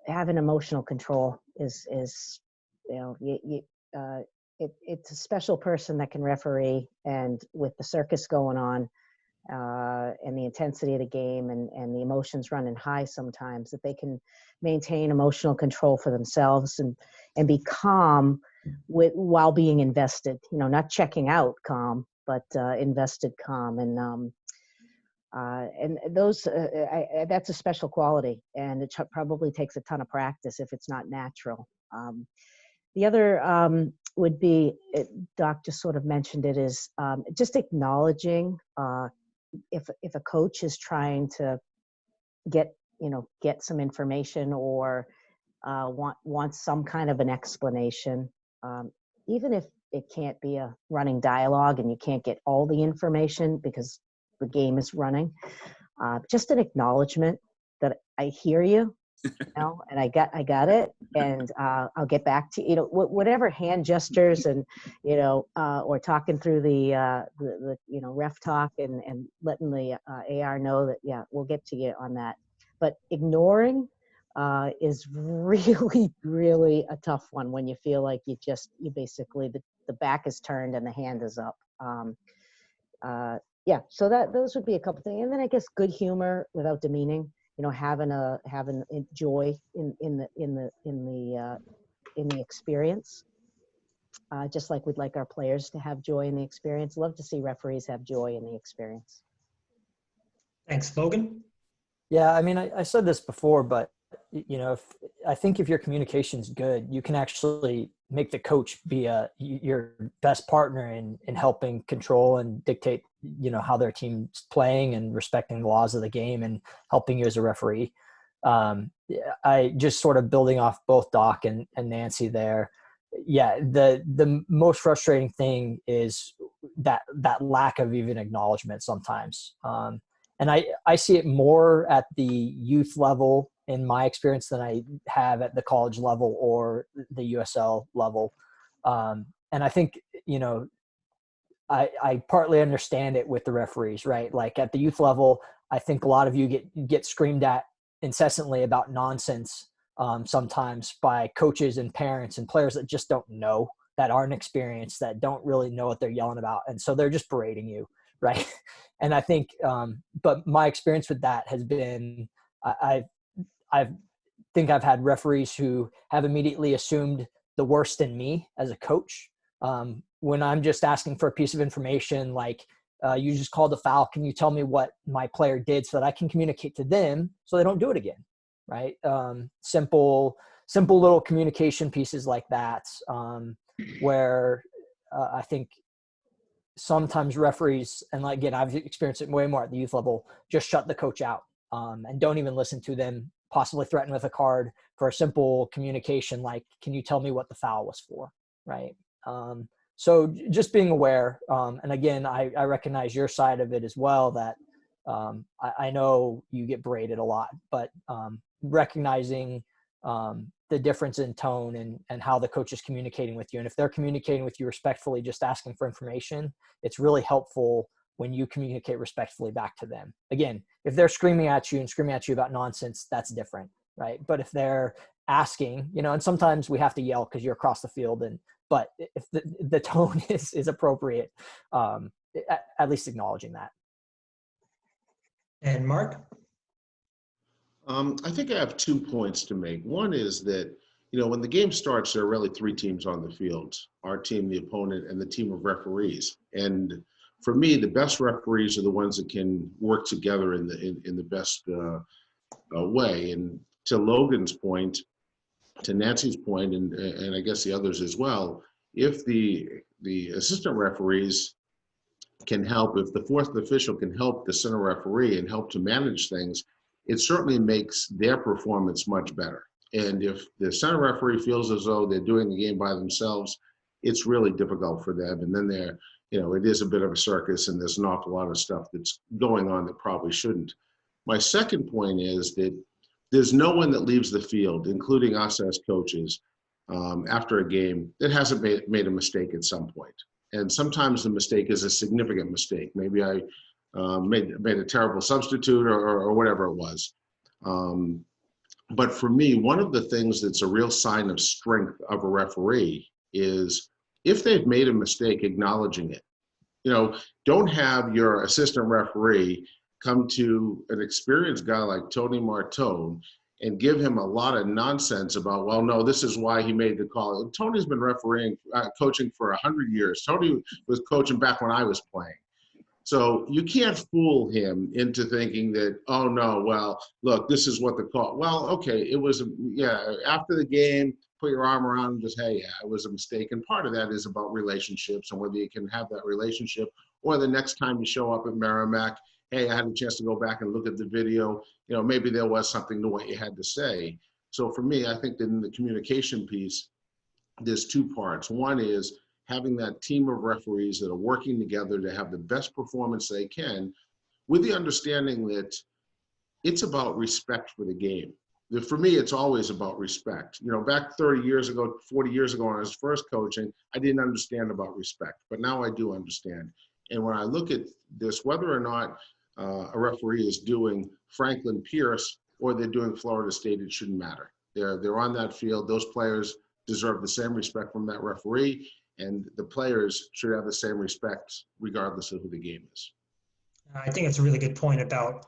having emotional control is it's a special person that can referee, and with the circus going on and the intensity of the game and the emotions running high sometimes, that they can maintain emotional control for themselves and be calm while being invested, not checking out calm, but invested calm. And those that's a special quality, and it probably takes a ton of practice if it's not natural. The other would be, Doc just sort of mentioned it, is just acknowledging if a coach is trying to get some information or wants some kind of an explanation, even if it can't be a running dialogue and you can't get all the information because the game is running, just an acknowledgement that I hear you, and I got it, and I'll get back to you. Whatever hand gestures and or talking through the ref talk and letting the AR know that we'll get to you on that. But ignoring is really, really a tough one when you feel like you basically the back is turned and the hand is up. yeah, so those would be a couple things. And then I guess good humor without demeaning, you know, having joy in the experience. Just like we'd like our players to have joy in the experience. Love to see referees have joy in the experience. Thanks, Logan. Yeah, I mean, I said this before, but you know, I think if your communication's good, you can actually make the coach be your best partner in helping control and dictate, you know, how their team's playing and respecting the laws of the game and helping you as a referee. I just sort of building off both Doc and Nancy there. Yeah, the most frustrating thing is that lack of even acknowledgement sometimes. And I see it more at the youth level in my experience than I have at the college level or the USL level. And I think, you know, I partly understand it with the referees, right? Like at the youth level, I think a lot of you get screamed at incessantly about nonsense sometimes by coaches and parents and players that just don't know, that aren't experienced, that don't really know what they're yelling about. And so they're just berating you. Right. And I think, but my experience with that has been, I think I've had referees who have immediately assumed the worst in me as a coach. When I'm just asking for a piece of information, like you just called a foul, can you tell me what my player did so that I can communicate to them so they don't do it again? Right. Simple little communication pieces like that, where I think sometimes referees, and again, I've experienced it way more at the youth level, just shut the coach out and don't even listen to them, possibly threaten with a card for a simple communication like, can you tell me what the foul was for? Right. So just being aware. And again, I recognize your side of it as well, that I know you get berated a lot, but recognizing the difference in tone and how the coach is communicating with you. And if they're communicating with you respectfully, just asking for information, it's really helpful when you communicate respectfully back to them. Again, if they're screaming at you about nonsense, that's different, right? But if they're asking, you know, and sometimes we have to yell because you're across the field, but if the tone is appropriate, at least acknowledging that. And Mark? I think I have 2 points to make. One is that, you know, when the game starts, there are really 3 teams on the field: our team, the opponent, and the team of referees. And for me, the best referees are the ones that can work together in the best way. And to Logan's point, to Nancy's point, and I guess the others as well, if the assistant referees can help, if the fourth official can help the center referee and help to manage things, it certainly makes their performance much better. And if the center referee feels as though they're doing the game by themselves, it's really difficult for them. And then they're, you know, it is a bit of a circus and there's an awful lot of stuff that's going on that probably shouldn't. My second point is that there's no one that leaves the field, including us as coaches, after a game that hasn't made a mistake at some point. And sometimes the mistake is a significant mistake. Maybe I made a terrible substitute or whatever it was. But for me, one of the things that's a real sign of strength of a referee is if they've made a mistake, acknowledging it. You know, don't have your assistant referee come to an experienced guy like Tony Martone and give him a lot of nonsense about, well, no, this is why he made the call. Tony's been coaching for 100 years. Tony was coaching back when I was playing. So you can't fool him into thinking that, oh no, well, look, this is what the call. Well, okay, it was, yeah, after the game, put your arm around and just, hey, yeah, it was a mistake. And part of that is about relationships and whether you can have that relationship, or the next time you show up at Merrimack, hey, I had a chance to go back and look at the video, you know, maybe there was something to what you had to say. So for me, I think that in the communication piece, there's 2 parts. One is having that team of referees that are working together to have the best performance they can, with the understanding that it's about respect for the game. For me, it's always about respect. You know, back 30 years ago, 40 years ago when I was first coaching, I didn't understand about respect, but now I do understand. And when I look at this, whether or not a referee is doing Franklin Pierce or they're doing Florida State, it shouldn't matter. They're on that field. Those players deserve the same respect from that referee, and the players should have the same respect regardless of who the game is. I think it's a really good point about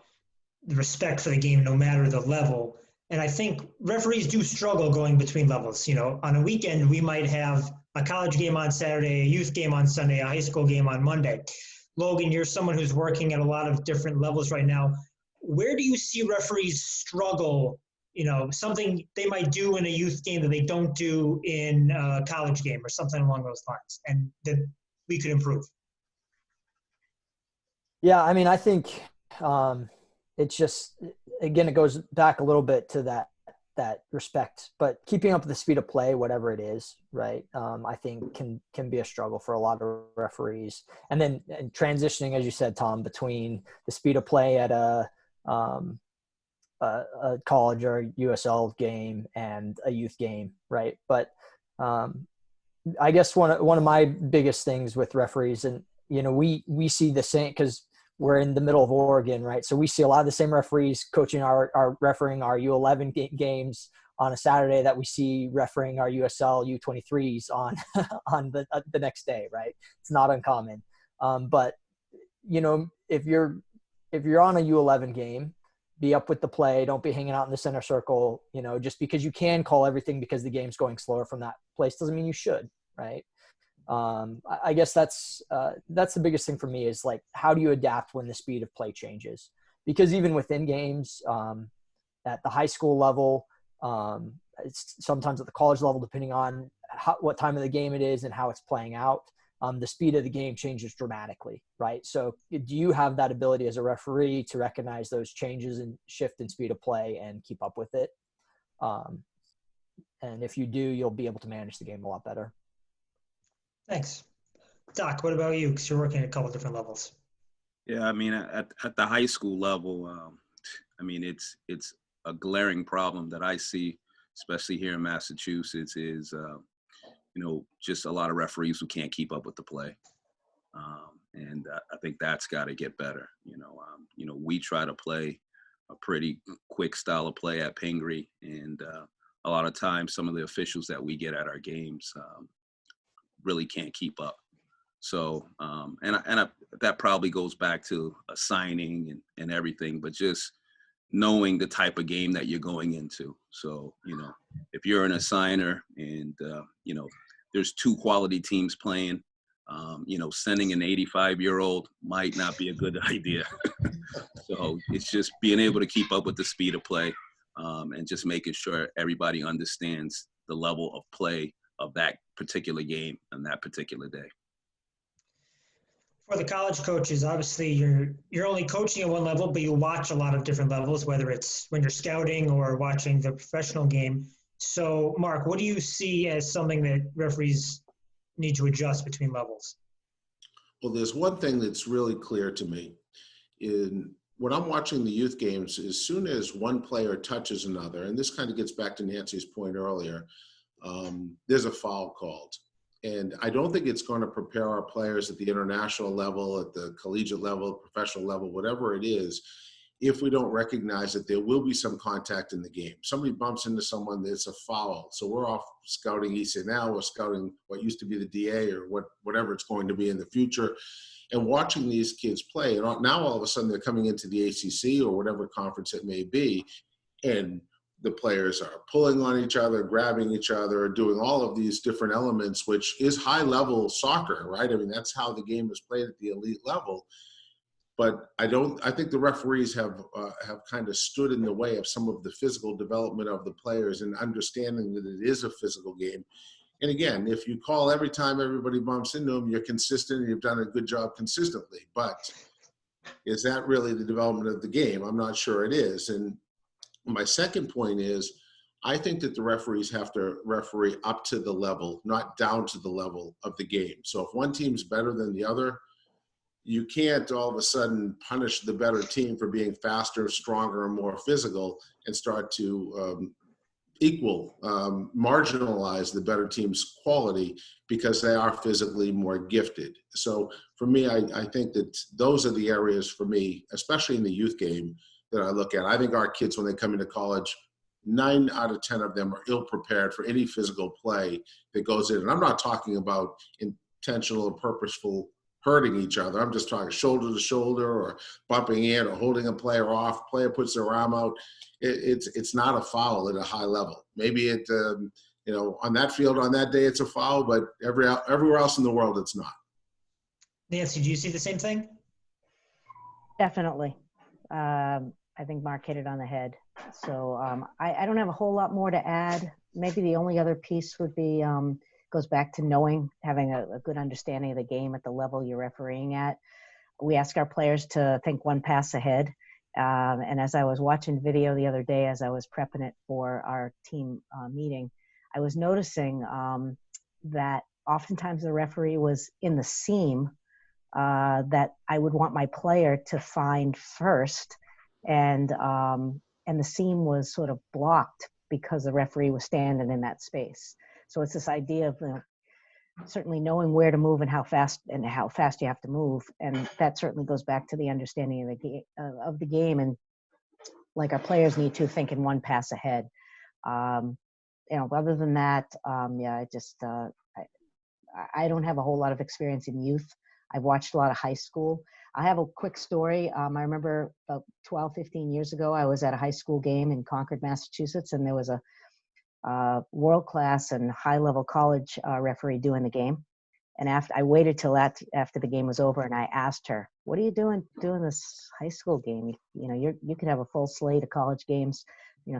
the respect for the game, no matter the level. And I think referees do struggle going between levels. You know, on a weekend, we might have a college game on Saturday, a youth game on Sunday, a high school game on Monday. Logan, you're someone who's working at a lot of different levels right now. Where do you see referees struggle? You know, something they might do in a youth game that they don't do in a college game or something along those lines, and that we could improve. Yeah, I mean, I think it's just, again, it goes back a little bit to that respect, but keeping up with the speed of play, whatever it is, right? I think can be a struggle for a lot of referees. And then transitioning, as you said, Tom, between the speed of play at a college or a USL game and a youth game, right? But I guess one of my biggest things with referees, and you know, we see the same because we're in the middle of Oregon, right? So we see a lot of the same referees coaching our refereeing our U11 games on a Saturday that we see refereeing our USL U23s on on the next day, right? It's not uncommon. But you know, if you're on a U11 game, be up with the play. Don't be hanging out in the center circle. You know, just because you can call everything because the game's going slower from that place doesn't mean you should, right? I guess that's the biggest thing for me is like, how do you adapt when the speed of play changes? Because even within games, at the high school level, it's sometimes at the college level, depending on what time of the game it is and how it's playing out, the speed of the game changes dramatically, right? So do you have that ability as a referee to recognize those changes and shift in speed of play and keep up with it? And if you do, you'll be able to manage the game a lot better. Thanks. Doc, what about you? Because you're working at a couple of different levels. Yeah, I mean, at the high school level, I mean, it's a glaring problem that I see, especially here in Massachusetts, is, you know, just a lot of referees who can't keep up with the play. And I think that's got to get better. You know, we try to play a pretty quick style of play at Pingree, and a lot of times some of the officials that we get at our games really can't keep up. So, that probably goes back to assigning and everything, but just knowing the type of game that you're going into. So, you know, if you're an assigner and, you know, there's two quality teams playing, you know, sending an 85-year-old might not be a good idea. So it's just being able to keep up with the speed of play, and just making sure everybody understands the level of play of that particular game on that particular day. For the college coaches, obviously you're only coaching at one level, but you watch a lot of different levels, whether it's when you're scouting or watching the professional game. So, Mark, what do you see as something that referees need to adjust between levels? Well, there's one thing that's really clear to me. When I'm watching the youth games, as soon as one player touches another, and this kind of gets back to Nancy's point earlier, there's a foul called. And I don't think it's going to prepare our players at the international level, at the collegiate level, professional level, whatever it is, if we don't recognize that there will be some contact in the game. Somebody bumps into someone, it's a foul. So we're off scouting ECNL, we're scouting what used to be the DA or whatever it's going to be in the future, and watching these kids play. And now all of a sudden they're coming into the ACC or whatever conference it may be, and the players are pulling on each other, grabbing each other, doing all of these different elements, which is high-level soccer, right? I mean, that's how the game is played at the elite level. But I think the referees have kind of stood in the way of some of the physical development of the players and understanding that it is a physical game. And again, if you call every time everybody bumps into them, you're consistent and you've done a good job consistently. But is that really the development of the game? I'm not sure it is. And my second point is, I think that the referees have to referee up to the level, not down to the level of the game. So if one team's better than the other, you can't all of a sudden punish the better team for being faster, stronger, and more physical and start to marginalize the better team's quality because they are physically more gifted. So for me, I think that those are the areas for me, especially in the youth game, that I look at. I think our kids, when they come into college, 9 out of 10 of them are ill-prepared for any physical play that goes in. And I'm not talking about intentional or purposeful hurting each other. I'm just talking shoulder to shoulder or bumping in or holding a player off. Player puts their arm out. It's not a foul at a high level. Maybe it, on that field on that day it's a foul, but everywhere else in the world it's not. Nancy, do you see the same thing? Definitely. I think Mark hit it on the head. So I don't have a whole lot more to add. Maybe the only other piece would be, goes back to having a good understanding of the game at the level you're refereeing at. We ask our players to think one pass ahead. And as I was watching video the other day, as I was prepping it for our team meeting, I was noticing that oftentimes the referee was in the seam that I would want my player to find first. And the seam was sort of blocked because the referee was standing in that space. So it's this idea of certainly knowing where to move and how fast you have to move. And that certainly goes back to the understanding of the game. And like our players need to think in one pass ahead. Other than that, I don't have a whole lot of experience in youth. I've watched a lot of high school. I have a quick story. I remember about 12, 15 years ago, I was at a high school game in Concord, Massachusetts, and there was a world-class and high-level college referee doing the game. And I waited till after the game was over, and I asked her, "What are you doing this high school game? You could have a full slate of college games,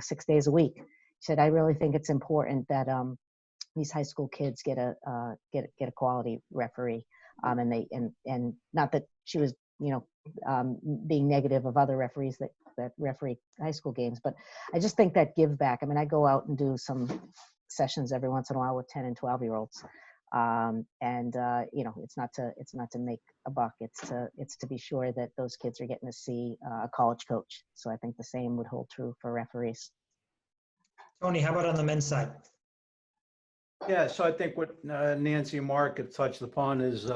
6 days a week." She said, "I really think it's important that these high school kids get a quality referee." And not that she was being negative of other referees that referee high school games, but I just think that give back. I mean, I go out and do some sessions every once in a while with 10 and 12-year-olds. It's not to make a buck. It's to be sure that those kids are getting to see a college coach. So I think the same would hold true for referees. Tony, how about on the men's side? Yeah, so I think what Nancy and Mark have touched upon is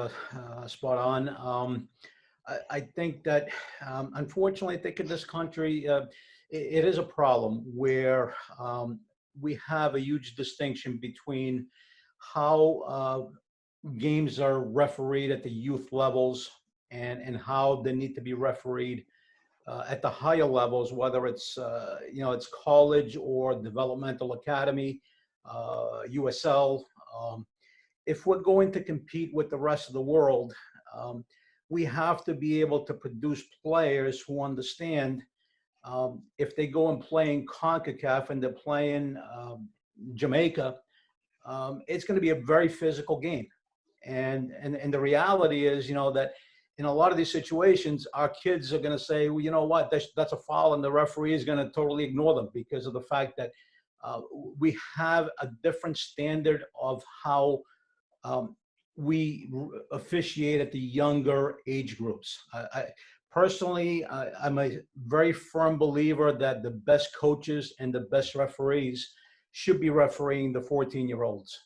spot on. I think that, unfortunately, I think in this country, it is a problem where we have a huge distinction between how games are refereed at the youth levels and how they need to be refereed at the higher levels, whether it's it's college or developmental academy, USL. If we're going to compete with the rest of the world, we have to be able to produce players who understand if they go and play in CONCACAF and they're playing Jamaica, it's going to be a very physical game. And the reality is, that in a lot of these situations, our kids are going to say, well, you know what, that's a foul, and the referee is going to totally ignore them because of the fact that we have a different standard of how we officiate at the younger age groups. Personally, I'm a very firm believer that the best coaches and the best referees should be refereeing the 14-year-olds.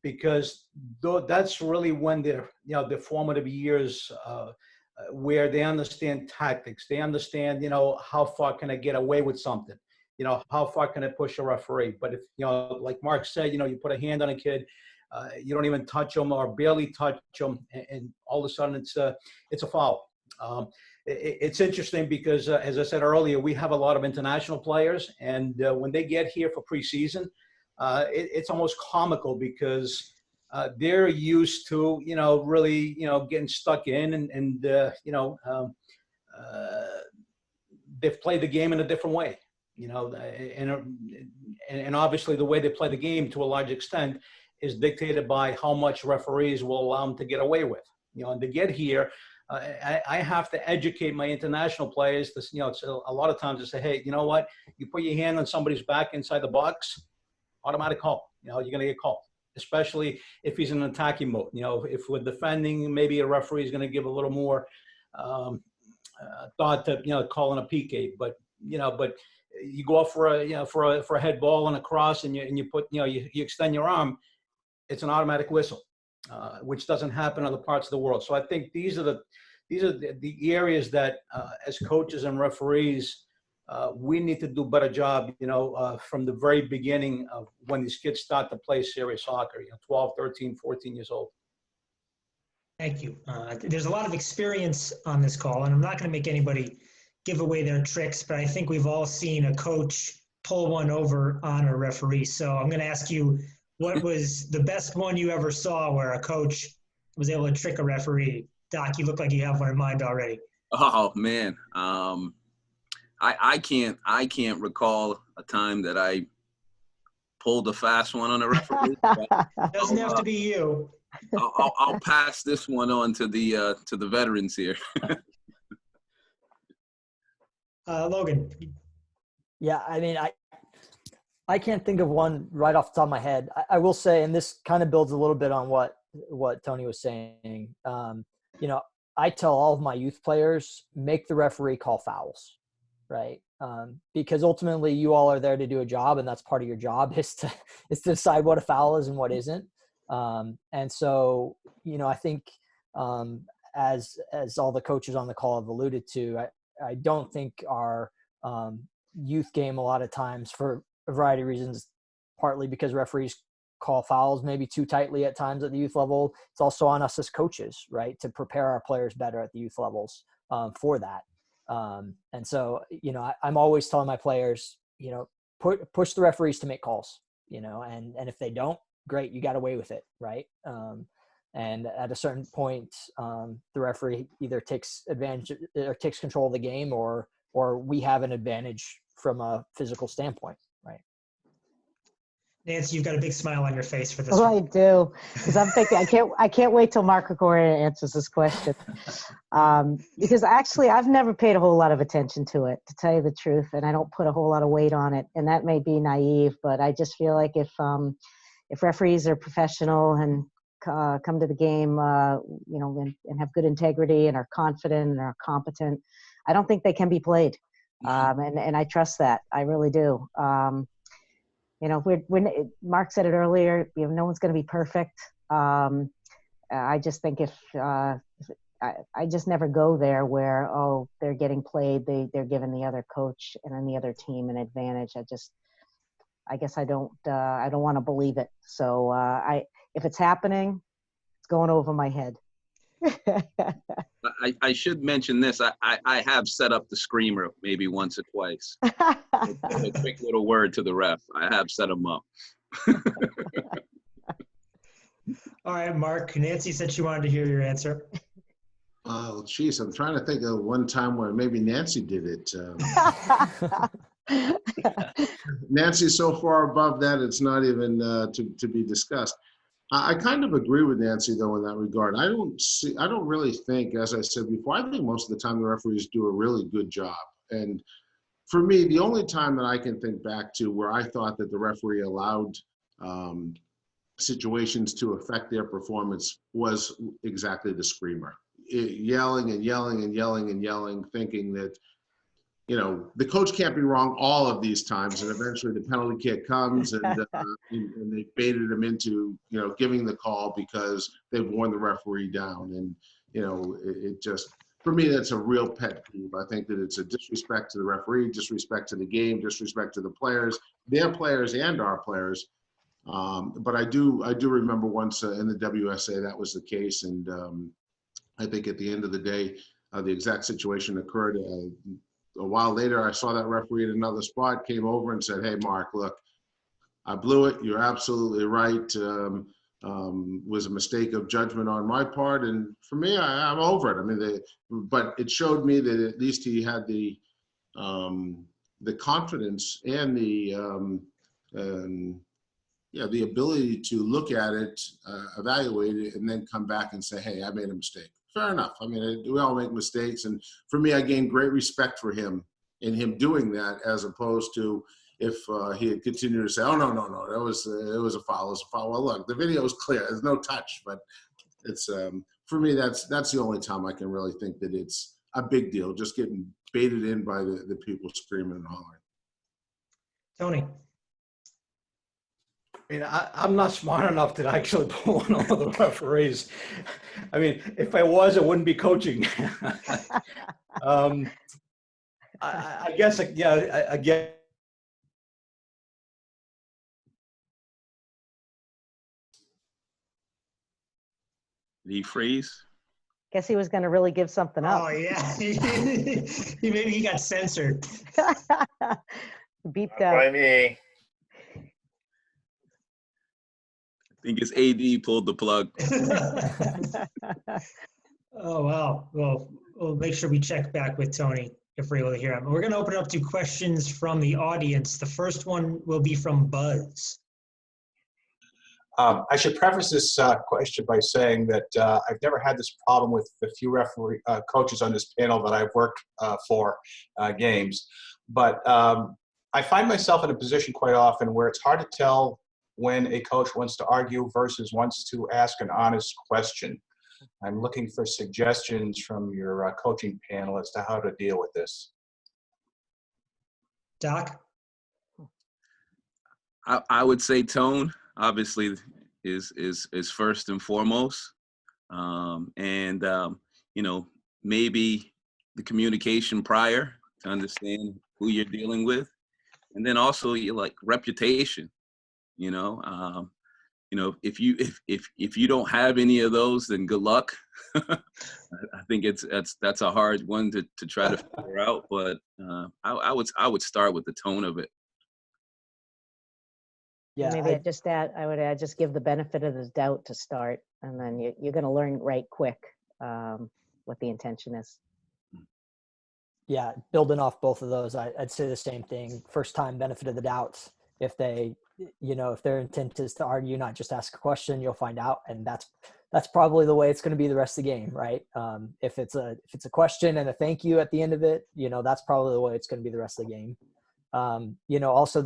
Because that's really when they're, the formative years where they understand tactics. They understand, how far can I get away with something? How far can I push a referee? But if, like Mark said, you put a hand on a kid, you don't even touch them or barely touch them, and all of a sudden it's a foul. It's interesting because, as I said earlier, we have a lot of international players, and when they get here for preseason, it's almost comical because they're used to, really, getting stuck in and they've played the game in a different way, and obviously the way they play the game to a large extent is dictated by how much referees will allow them to get away with, and to get here, I have to educate my international players to, a lot of times to say, hey, you know what, you put your hand on somebody's back inside the box, automatic call, you're going to get called, especially if he's in an attacking mode. If we're defending, maybe a referee is going to give a little more thought to, calling a PK, but you go off for a head ball and a cross and you put, you extend your arm, it's an automatic whistle, which doesn't happen in other parts of the world. So I think these are the areas that as coaches and referees, we need to do a better job, from the very beginning of when these kids start to play serious soccer, 12, 13, 14 years old. Thank you. There's a lot of experience on this call, and I'm not going to make anybody give away their tricks, but I think we've all seen a coach pull one over on a referee. So I'm going to ask you, what was the best one you ever saw where a coach was able to trick a referee? Doc, you look like you have one in mind already. Oh man, I can't recall a time that I pulled a fast one on a referee. Doesn't have to be you. I'll pass this one on to the veterans here. Logan. Yeah, I mean, I can't think of one right off the top of my head. I will say, and this kind of builds a little bit on what Tony was saying. You know, I tell all of my youth players, make the referee call fouls, right? Because ultimately you all are there to do a job, and that's part of your job is to decide what a foul is and what isn't. And so, you know, I think as all the coaches on the call have alluded to, I don't think our youth game a lot of times, for a variety of reasons, partly because referees call fouls maybe too tightly at times at the youth level. It's also on us as coaches, right, to prepare our players better at the youth levels for that. And so, you know, I'm always telling my players, you know, push the referees to make calls, you know, and if they don't, great, you got away with it, right? And at a certain point, the referee either takes advantage or takes control of the game, or we have an advantage from a physical standpoint, right? Nancy, you've got a big smile on your face for this Oh, one. I do, because I'm thinking I can't wait till Mark Krikorian answers this question, because actually I've never paid a whole lot of attention to it, to tell you the truth, and I don't put a whole lot of weight on it, and that may be naive, but I just feel like if referees are professional and come to the game, you know, and have good integrity and are confident and are competent, I don't think they can be played, and I trust that. I really do. You know, when Mark said it earlier, you know, no one's going to be perfect. I just think if I just never go there where, oh, they're getting played, they're giving the other coach and then the other team an advantage. I guess I don't want to believe it. So if it's happening, it's going over my head. I should mention this. I have set up the screamer maybe once or twice. A quick little word to the ref. I have set them up. All right, Mark. Nancy said she wanted to hear your answer. Oh, geez, I'm trying to think of one time where maybe Nancy did it. Nancy's so far above that, it's not even to be discussed. I kind of agree with Nancy, though, in that regard. I don't really think, as I said before, I think most of the time the referees do a really good job. And for me, the only time that I can think back to where I thought that the referee allowed situations to affect their performance was exactly the screamer. Yelling and yelling and yelling and yelling, thinking that, you know, the coach can't be wrong all of these times, and eventually the penalty kick comes, and they baited him into, you know, giving the call because they've worn the referee down. And, you know, it just, for me, that's a real pet peeve. I think that it's a disrespect to the referee, disrespect to the game, disrespect to the players, their players and our players. But I do remember once in the WSA that was the case, and I think at the end of the day, the exact situation occurred. A while later, I saw that referee at another spot, came over and said, "Hey, Mark, look, I blew it. You're absolutely right. Was a mistake of judgment on my part." And for me, I'm over it. I mean, but it showed me that at least he had the confidence and the ability to look at it, evaluate it, and then come back and say, "Hey, I made a mistake." Fair enough. I mean, we all make mistakes. And for me, I gained great respect for him in him doing that, as opposed to if he had continued to say, "Oh, no, it was a foul. It was a foul." Well, look, the video is clear. There's no touch. But it's for me, that's the only time I can really think that it's a big deal, just getting baited in by the people screaming and hollering. Tony. I mean, I'm not smart enough to actually pull one over the referees. I mean, if I was, I wouldn't be coaching. I guess, yeah, again. Did he freeze? Guess he was going to really give something up. Oh, yeah. Maybe he got censored. Beeped Not out. by me. I think his AD pulled the plug. Oh, wow. Well, we'll make sure we check back with Tony if we're able to hear him. We're going to open it up to questions from the audience. The first one will be from Buzz. I should preface this question by saying that I've never had this problem with the few referee coaches on this panel that I've worked for games. But I find myself in a position quite often where it's hard to tell when a coach wants to argue versus wants to ask an honest question. I'm looking for suggestions from your coaching panel as to how to deal with this. Doc? I would say tone, obviously, is first and foremost. You know, maybe the communication prior to understand who you're dealing with. And then also your like reputation, you know, if you don't have any of those, then good luck. I think that's a hard one to try to figure out, but I would start with the tone of it. Yeah, maybe I would add, just give the benefit of the doubt to start, and then you're going to learn right quick what the intention is. Yeah, building off both of those, I'd say the same thing. First time benefit of the doubt. If they, if their intent is to argue, not just ask a question, you'll find out, and that's probably the way it's going to be the rest of the game, right? If it's a question and a thank you at the end of it, that's probably the way it's going to be the rest of the game. Also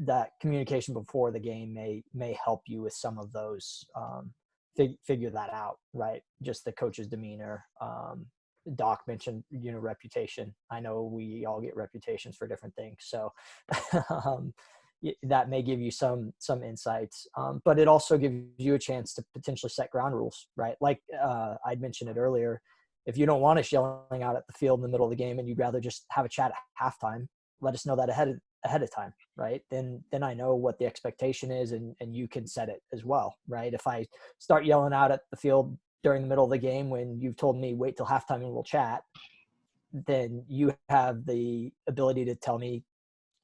that communication before the game may help you with some of those, figure that out, right? Just the coach's demeanor. Doc mentioned, reputation. I know we all get reputations for different things. So that may give you some insights, but it also gives you a chance to potentially set ground rules, right? Like I'd mentioned it earlier. If you don't want us yelling out at the field in the middle of the game and you'd rather just have a chat at halftime, let us know that ahead of time, right? Then I know what the expectation is, and you can set it as well, right? If I start yelling out at the field during the middle of the game when you've told me wait till halftime and we'll chat, then you have the ability to tell me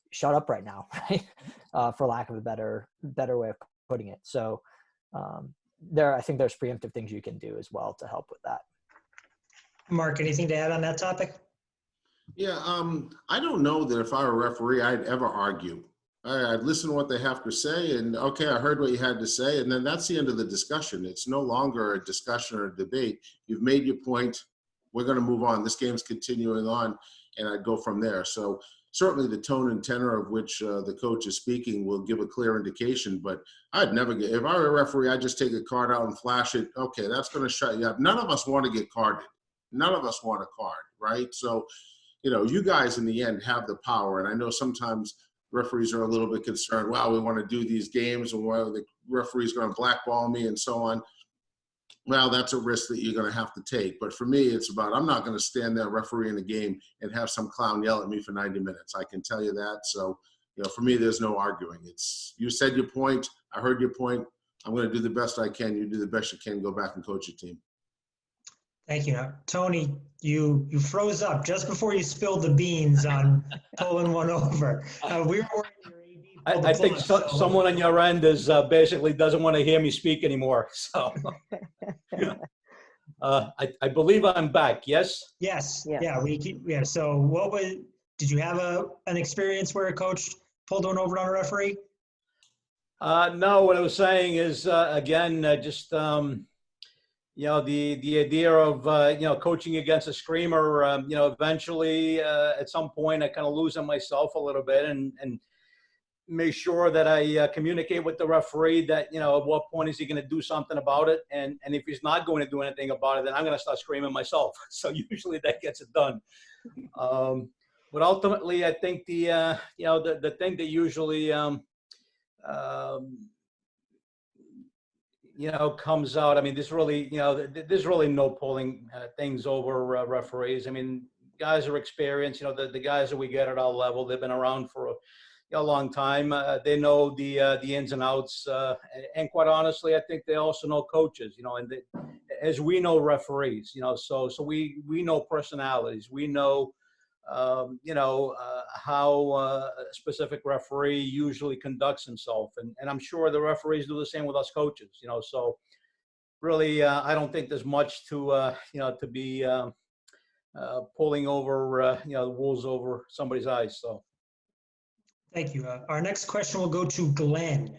shut up right now, right? For lack of a better way of putting it. So I think there's preemptive things you can do as well to help with that. Mark, anything to add on that topic? Yeah, I don't know that if I were a referee, I'd ever argue. I'd listen to what they have to say, and okay, I heard what you had to say, and then that's the end of the discussion. It's no longer a discussion or a debate. You've made your point. We're going to move on. This game's continuing on, and I'd go from there. So certainly the tone and tenor of which the coach is speaking will give a clear indication, but I'd never get, if I were a referee, I'd just take a card out and flash it. Okay, that's going to shut you up. None of us want to get carded. None of us want a card, right? So, you guys in the end have the power. And I know sometimes referees are a little bit concerned, wow, we want to do these games and well, the referee's going to blackball me and so on. Well, that's a risk that you're going to have to take. But for me, it's about, I'm not going to stand there refereeing a game and have some clown yell at me for 90 minutes. I can tell you that. So, for me, there's no arguing. It's, you said your point. I heard your point. I'm going to do the best I can. You do the best you can. Go back and coach your team. Thank you. Now, Tony, you froze up just before you spilled the beans on pulling one over. We were worried your AD. I think someone on your end is basically doesn't want to hear me speak anymore. So I believe I'm back. Yes. Yes. Yeah. Yeah. So did you have an experience where a coach pulled one over on a referee? No, what I was saying is again, just the idea of coaching against a screamer. Eventually at some point I kind of lose on myself a little bit and make sure that I communicate with the referee that at what point is he going to do something about it, and if he's not going to do anything about it, then I'm going to start screaming myself. So usually that gets it done. But ultimately, I think the thing that usually comes out. I mean, there's really no pulling things over referees. I mean, guys are experienced. The guys that we get at our level, they've been around for a long time. They know the ins and outs. And quite honestly, I think they also know coaches. And as we know referees, so we know personalities. We know, how a specific referee usually conducts himself. And I'm sure the referees do the same with us coaches, so really, I don't think there's much to, to be pulling over, the wolves over somebody's eyes. So. Thank you. Our next question will go to Glenn.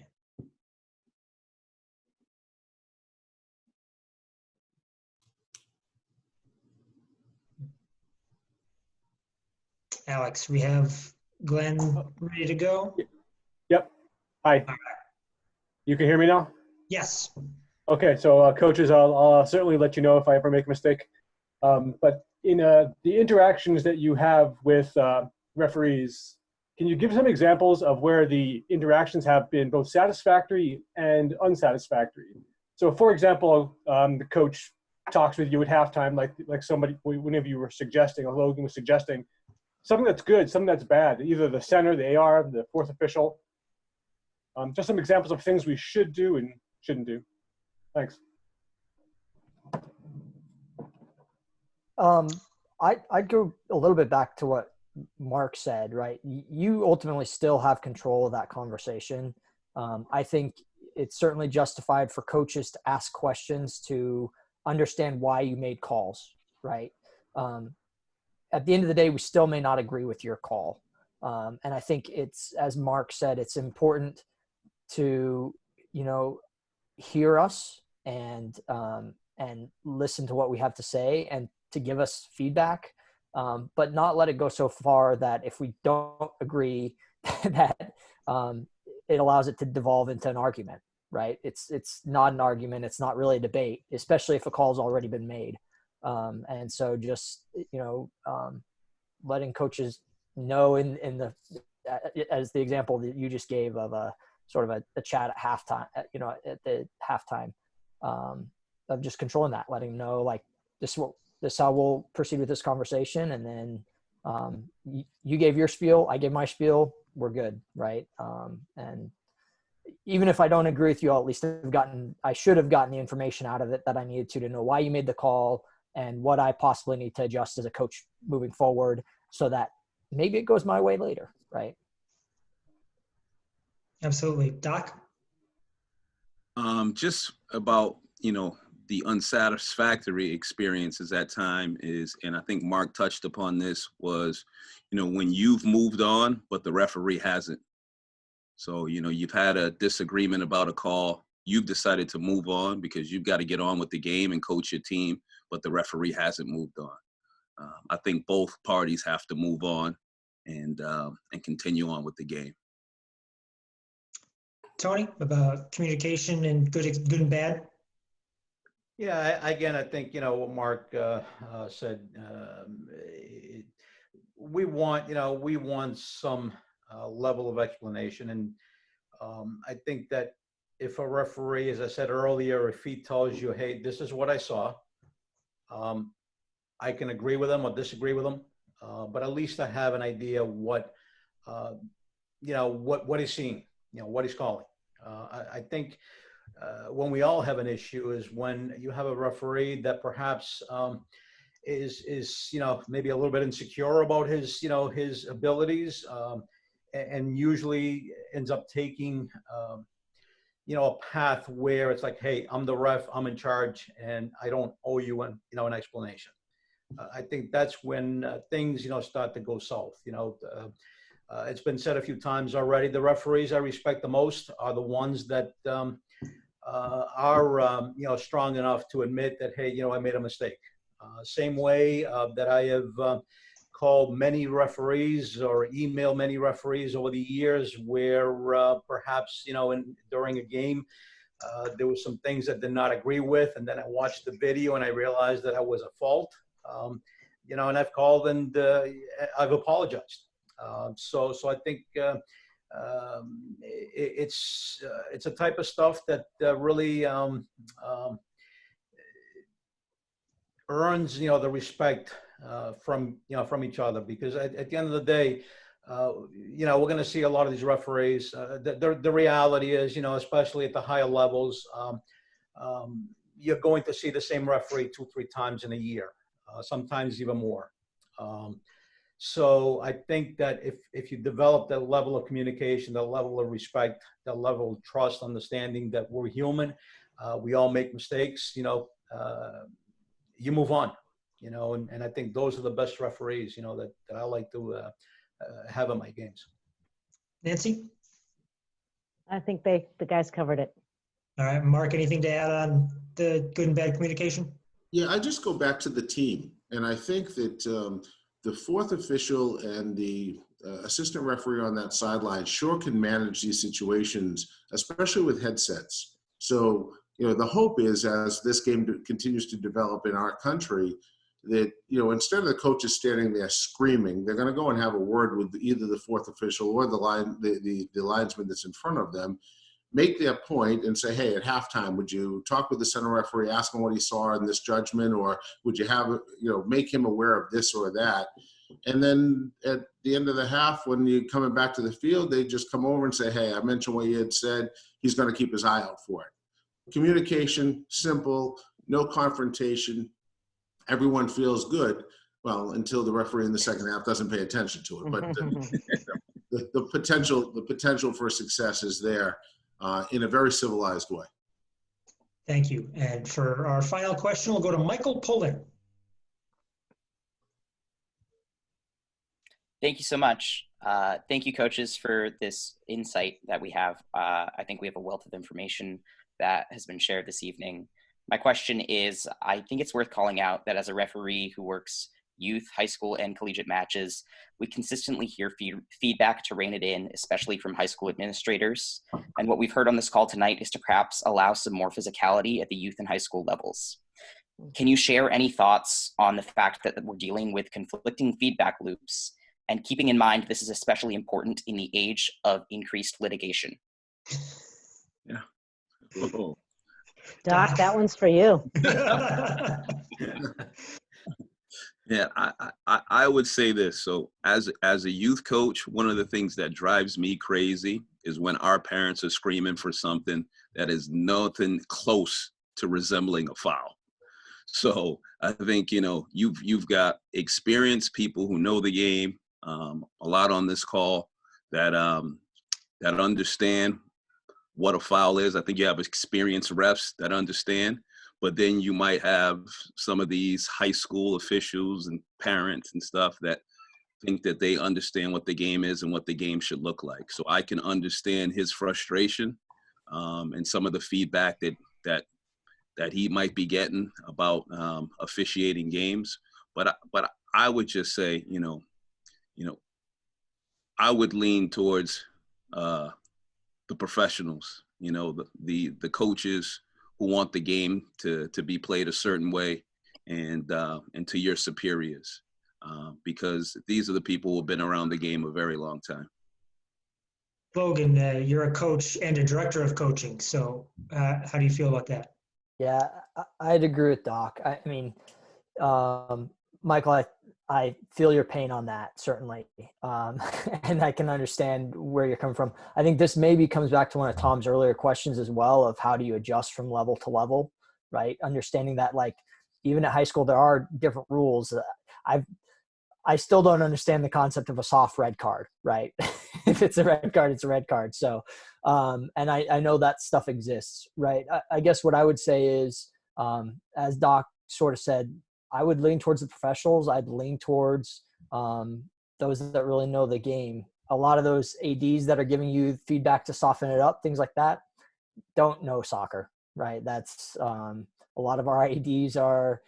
Alex, we have Glenn ready to go? Yep. Hi. You can hear me now? Yes. Okay, so coaches, I'll certainly let you know if I ever make a mistake. But in the interactions that you have with referees, can you give some examples of where the interactions have been both satisfactory and unsatisfactory? So, for example, the coach talks with you at halftime, like somebody, one of you were suggesting, or Logan was suggesting, something that's good, something that's bad, either the center, the AR, the fourth official. Just some examples of things we should do and shouldn't do. Thanks. I'd go a little bit back to what Mark said, right? You ultimately still have control of that conversation. I think it's certainly justified for coaches to ask questions to understand why you made calls, right? At the end of the day, we still may not agree with your call. And I think it's, as Mark said, it's important to, hear us and listen to what we have to say and to give us feedback, but not let it go so far that if we don't agree that it allows it to devolve into an argument, right? It's not an argument. It's not really a debate, especially if a call's already been made. And so just, letting coaches know in the, as the example that you just gave of a sort of a chat at halftime, at the halftime, of just controlling that, letting them know, like, this is how we'll proceed with this conversation. And then you gave your spiel, I gave my spiel, we're good. Right. And even if I don't agree with you, I'll at least I should have gotten the information out of it that I needed to know why you made the call and what I possibly need to adjust as a coach moving forward so that maybe it goes my way later. Right. Absolutely. Doc? Just about, the unsatisfactory experiences at time is, and I think Mark touched upon this, was, when you've moved on, but the referee hasn't. So, you've had a disagreement about a call. You've decided to move on because you've got to get on with the game and coach your team, but the referee hasn't moved on. I think both parties have to move on and continue on with the game. Tony, about communication and good and bad? Yeah, again, I think, what Mark said, we want some level of explanation. And I think that if a referee, as I said earlier, if he tells you, hey, this is what I saw, I can agree with him or disagree with him, but at least I have an idea what he's seeing, what he's calling. I think when we all have an issue is when you have a referee that perhaps is maybe a little bit insecure about his abilities, and usually ends up taking a path where it's like, hey, I'm the ref, I'm in charge, and I don't owe you an explanation. I think that's when things start to go south. It's been said a few times already, the referees I respect the most are the ones that are strong enough to admit that, hey, I made a mistake. Same way that I have called many referees or emailed many referees over the years where perhaps during a game there were some things that I did not agree with, and then I watched the video and I realized that I was at fault. And I've called and I've apologized. So I think it's a type of stuff that really earns the respect from each other, because at the end of the day, we're going to see a lot of these referees. The reality is, especially at the higher levels, you're going to see the same referee 2-3 times in a year, sometimes even more. So I think that if you develop that level of communication, that level of respect, that level of trust, understanding that we're human, we all make mistakes, you know, you move on, you know, and I think those are the best referees, you know, that I like to have in my games. Nancy? I think the guys covered it. All right, Mark, anything to add on the good and bad communication? Yeah, I just go back to the team. And I think that the fourth official and the assistant referee on that sideline sure can manage these situations, especially with headsets. So, you know, the hope is as this game continues to develop in our country that, you know, instead of the coaches standing there screaming, they're going to go and have a word with either the fourth official or the linesman that's in front of them, make their point and say, hey, at halftime, would you talk with the center referee, ask him what he saw in this judgment, or would you have, you know, make him aware of this or that? And then at the end of the half, when you're coming back to the field, they just come over and say, hey, I mentioned what you had said. He's going to keep his eye out for it. Communication, simple, no confrontation. Everyone feels good. Well, until the referee in the second half doesn't pay attention to it. But the potential for success is there. In a very civilized way. Thank you. And for our final question, we'll go to Michael Poling. Thank you so much. Thank you, coaches, for this insight that we have. I think we have a wealth of information that has been shared this evening. My question is, I think it's worth calling out that as a referee who works youth, high school, and collegiate matches, we consistently hear feedback to rein it in, especially from high school administrators. And what we've heard on this call tonight is to perhaps allow some more physicality at the youth and high school levels. Can you share any thoughts on the fact that we're dealing with conflicting feedback loops, and keeping in mind this is especially important in the age of increased litigation? Yeah. Whoa. Doc, that one's for you. Yeah, I would say this. So as a youth coach, one of the things that drives me crazy is when our parents are screaming for something that is nothing close to resembling a foul. So I think, you know, you've got experienced people who know the game, a lot on this call that understand what a foul is. I think you have experienced refs that understand. But then you might have some of these high school officials and parents and stuff that think that they understand what the game is and what the game should look like. So I can understand his frustration and some of the feedback that he might be getting about officiating games. But I would just say, you know, I would lean towards the professionals, you know, the coaches who want the game to be played a certain way, and to your superiors, because these are the people who have been around the game a very long time. Logan, you're a coach and a director of coaching, so how do you feel about that? Yeah, I'd agree with Doc. I mean, Michael, I feel your pain on that, certainly. And I can understand where you're coming from. I think this maybe comes back to one of Tom's earlier questions as well, of how do you adjust from level to level, right? Understanding that, like, even at high school, there are different rules. I still don't understand the concept of a soft red card, right? If it's a red card, it's a red card. So, and I know that stuff exists, right? I guess what I would say is, as Doc sort of said, I would lean towards the professionals. I'd lean towards those that really know the game. A lot of those ADs that are giving you feedback to soften it up, things like that, don't know soccer, right? That's a lot of our ADs are,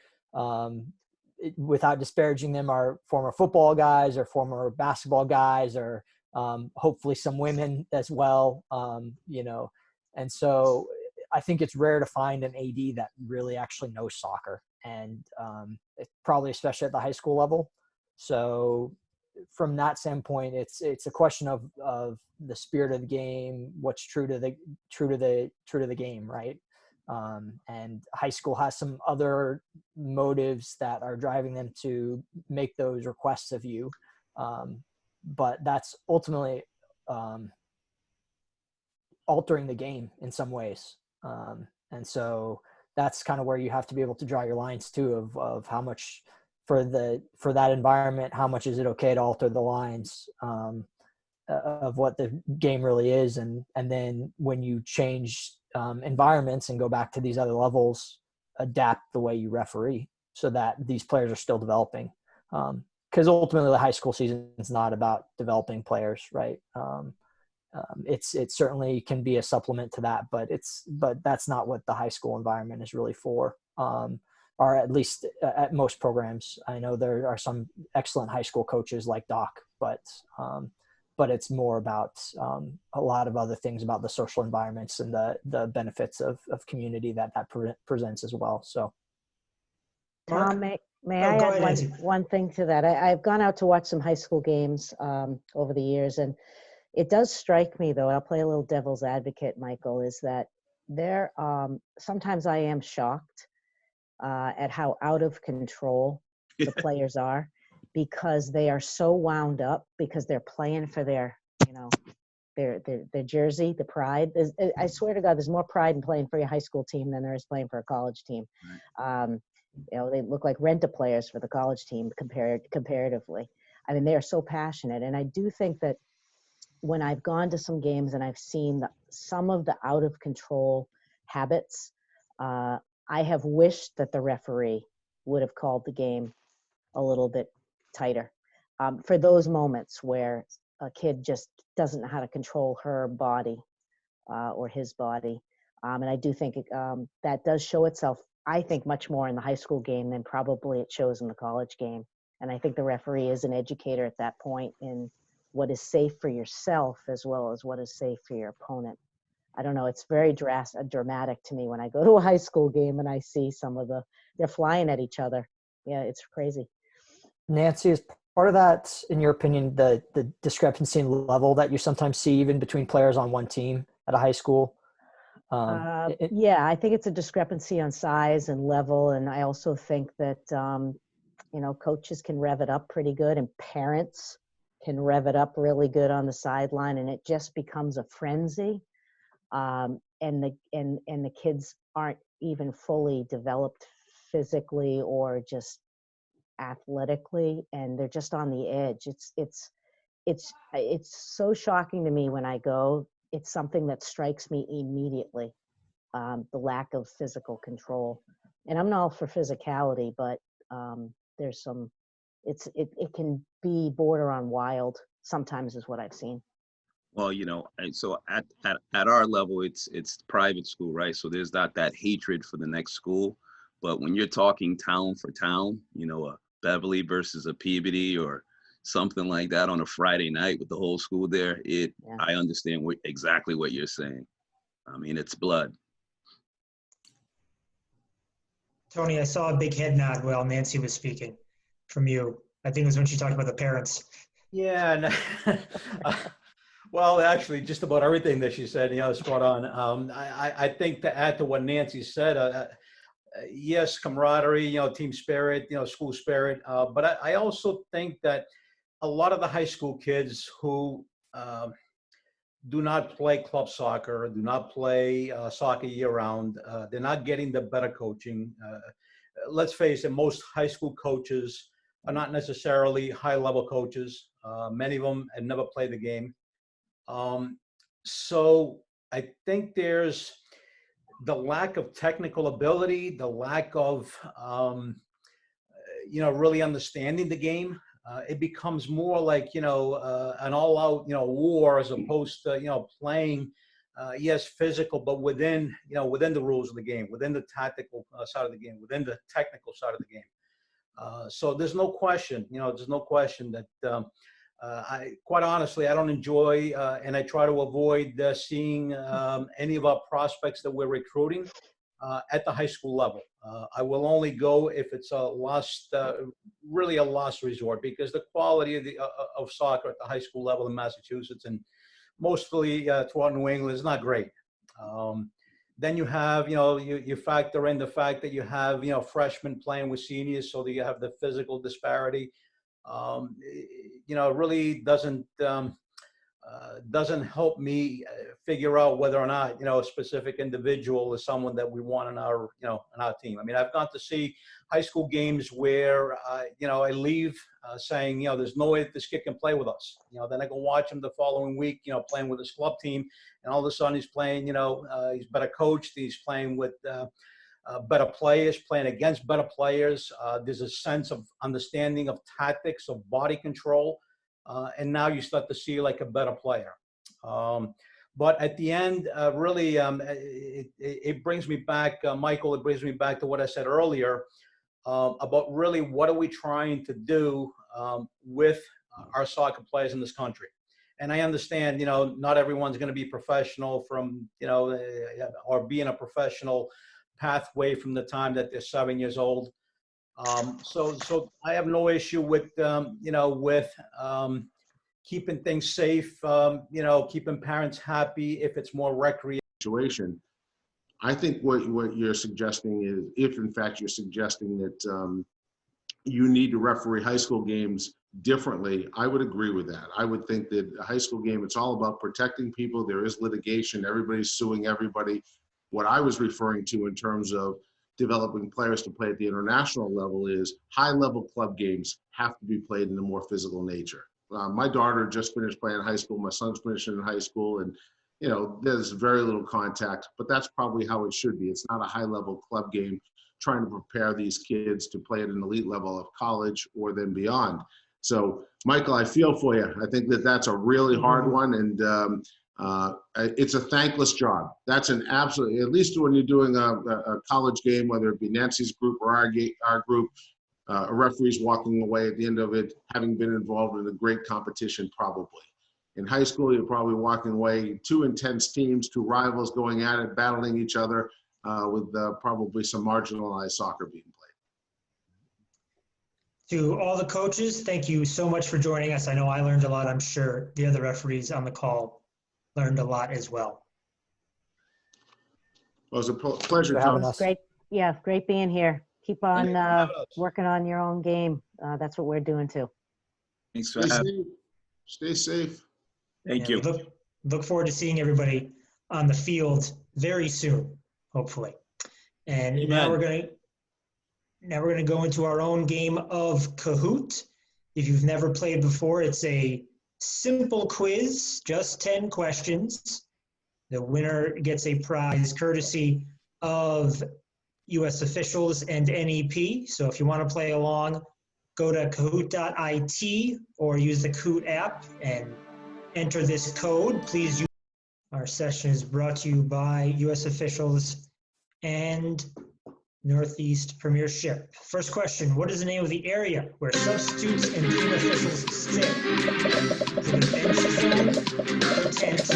without disparaging them, are former football guys or former basketball guys, or hopefully some women as well, you know. And so I think it's rare to find an AD that really actually knows soccer, and probably especially at the high school level. So from that standpoint, it's a question of the spirit of the game, what's true to the game, right? And high school has some other motives that are driving them to make those requests of you, but that's ultimately altering the game in some ways. And so that's kind of where you have to be able to draw your lines too of how much for that environment, how much is it okay to alter the lines of what the game really is. And then when you change environments and go back to these other levels, adapt the way you referee so that these players are still developing. Because ultimately the high school season is not about developing players, right? It certainly can be a supplement to that, but that's not what the high school environment is really for, or at least at most programs. I know there are some excellent high school coaches like Doc, but it's more about a lot of other things about the social environments and the benefits of community that presents as well. So, Tom, may I add one thing to that? I've gone out to watch some high school games over the years, and it does strike me, though, I'll play a little devil's advocate, Michael, is that there sometimes I am shocked at how out of control the players are, because they are so wound up because they're playing for their jersey, the pride. I swear to God, there's more pride in playing for your high school team than there is playing for a college team. They look like rent-a players for the college team comparatively. I mean, they are so passionate, and I do think that when I've gone to some games and I've seen some of the out of control habits, I have wished that the referee would have called the game a little bit tighter for those moments where a kid just doesn't know how to control her body or his body. And I do think that does show itself, I think, much more in the high school game than probably it shows in the college game. And I think the referee is an educator at that point in what is safe for yourself as well as what is safe for your opponent. I don't know, it's very dramatic to me when I go to a high school game and I see they're flying at each other. Yeah, it's crazy. Nancy, is part of that, in your opinion, the discrepancy in level that you sometimes see even between players on one team at a high school? Yeah, I think it's a discrepancy on size and level. And I also think that, coaches can rev it up pretty good, and parents can rev it up really good on the sideline, and it just becomes a frenzy. And the kids aren't even fully developed physically or just athletically, and they're just on the edge. It's so shocking to me when I go. It's something that strikes me immediately, the lack of physical control. And I'm not all for physicality, but there's some. It can be border on wild sometimes, is what I've seen. Well, so at our level, it's private school, right? So there's not that hatred for the next school. But when you're talking town for town, a Beverly versus a Peabody or something like that on a Friday night with the whole school there, I understand exactly what you're saying. I mean, it's blood. Tony, I saw a big head nod while Nancy was speaking from you. I think it was when she talked about the parents. Yeah. Well, actually, just about everything that she said, spot on. I think to add to what Nancy said, yes, camaraderie, team spirit, school spirit. But I also think that a lot of the high school kids who do not play club soccer, do not play soccer year round, they're not getting the better coaching. Let's face it, most high school coaches are not necessarily high-level coaches. Many of them had never played the game. So I think there's the lack of technical ability, the lack of, really understanding the game. It becomes more like, an all-out, war as opposed to, playing, yes, physical, but within the rules of the game, within the tactical side of the game, within the technical side of the game. So there's no question, that quite honestly, I don't enjoy and I try to avoid seeing any of our prospects that we're recruiting at the high school level. I will only go if it's really a last resort, because the quality of soccer at the high school level in Massachusetts and mostly throughout New England is not great. Then you have, you factor in the fact that you have, freshmen playing with seniors, so that you have the physical disparity. It really doesn't doesn't help me figure out whether or not, you know, a specific individual is someone that we want on our, you know, on our team. I mean, I've gone to see high school games where, you know, I leave saying, you know, there's no way that this kid can play with us. You know, then I go watch him the following week, you know, playing with his club team, and all of a sudden he's playing, you know, he's better coached, he's playing with better players, playing against better players. There's a sense of understanding of tactics, of body control. And now you start to see like a better player. But at the end, really, it brings me back, Michael, it brings me back to what I said earlier about really what are we trying to do with our soccer players in this country. And I understand, you know, not everyone's going to be professional from, you know, or be in a professional pathway from the time that they're 7 years old. So I have no issue with, you know, with keeping things safe, you know, keeping parents happy if it's more recreational. Situation. I think what you're suggesting is, if in fact you're suggesting that you need to referee high school games differently, I would agree with that. I would think that a high school game, it's all about protecting people. There is litigation. Everybody's suing everybody. What I was referring to in terms of developing players to play at the international level is high-level club games have to be played in a more physical nature. My daughter just finished playing high school. My son's finishing in high school, and you know, there's very little contact, but that's probably how it should be. It's not a high-level club game trying to prepare these kids to play at an elite level of college or then beyond. So, Michael, I feel for you. I think that that's a really hard one, and it's a thankless job. That's an absolute, at least when you're doing a college game, whether it be Nancy's group or our group, a referee's walking away at the end of it, having been involved in a great competition, probably. In high school, you're probably walking away, two intense teams, two rivals going at it, battling each other with probably some marginalized soccer being played. To all the coaches, thank you so much for joining us. I know I learned a lot. I'm sure the other referees on the call learned a lot as well. Well, it was a pleasure, having Tom. us. Great. Yeah, great being here. Keep on working on your own game. That's what we're doing too. Thanks for Stay having safe. Stay safe. Thank Yeah, you. we look forward to seeing everybody on the field very soon, hopefully. And now we're gonna go into our own game of Kahoot. If you've never played before, it's a simple quiz, just 10 questions. The winner gets a prize courtesy of U.S. officials and NEP. So if you want to play along, go to kahoot.it or use the Kahoot app and enter this code. Please use. Our session is brought to you by U.S. officials and Northeast Premiership. First question, what is the name of the area where substitutes and team officials sit? Is it a bench zone, a tent,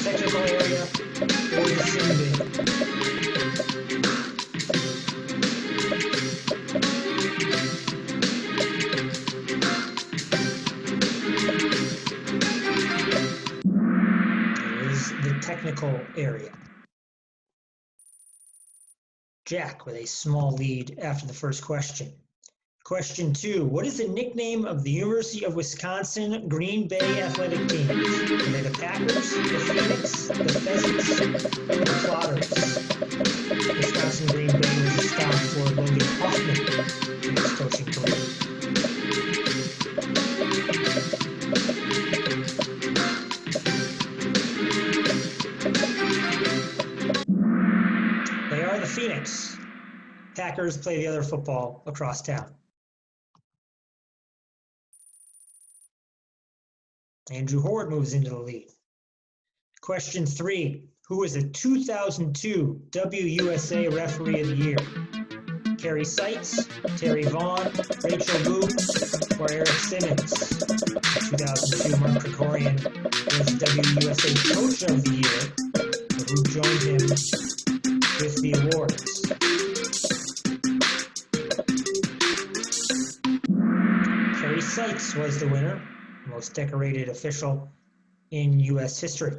technical area, or the sin bin? It is the technical area. Jack with a small lead after the first question. Question 2, what is the nickname of the University of Wisconsin Green Bay athletic teams? Are they the Packers, the Phoenix, the Pheasants, or the Plotters? Wisconsin Green Bay was a stop for Logan Hoffman in his coaching career. They are the Phoenix. Packers play the other football across town. Andrew Horde moves into the lead. Question 3. Who is the 2002 WUSA Referee of the Year? Carrie Seitz, Terry Vaughn, Rachel Booth, or Eric Simmons? 2002 Mark Krikorian was the WUSA Coach of the Year, who joined him with the awards. Carrie Seitz was the winner, most decorated official in U.S. history.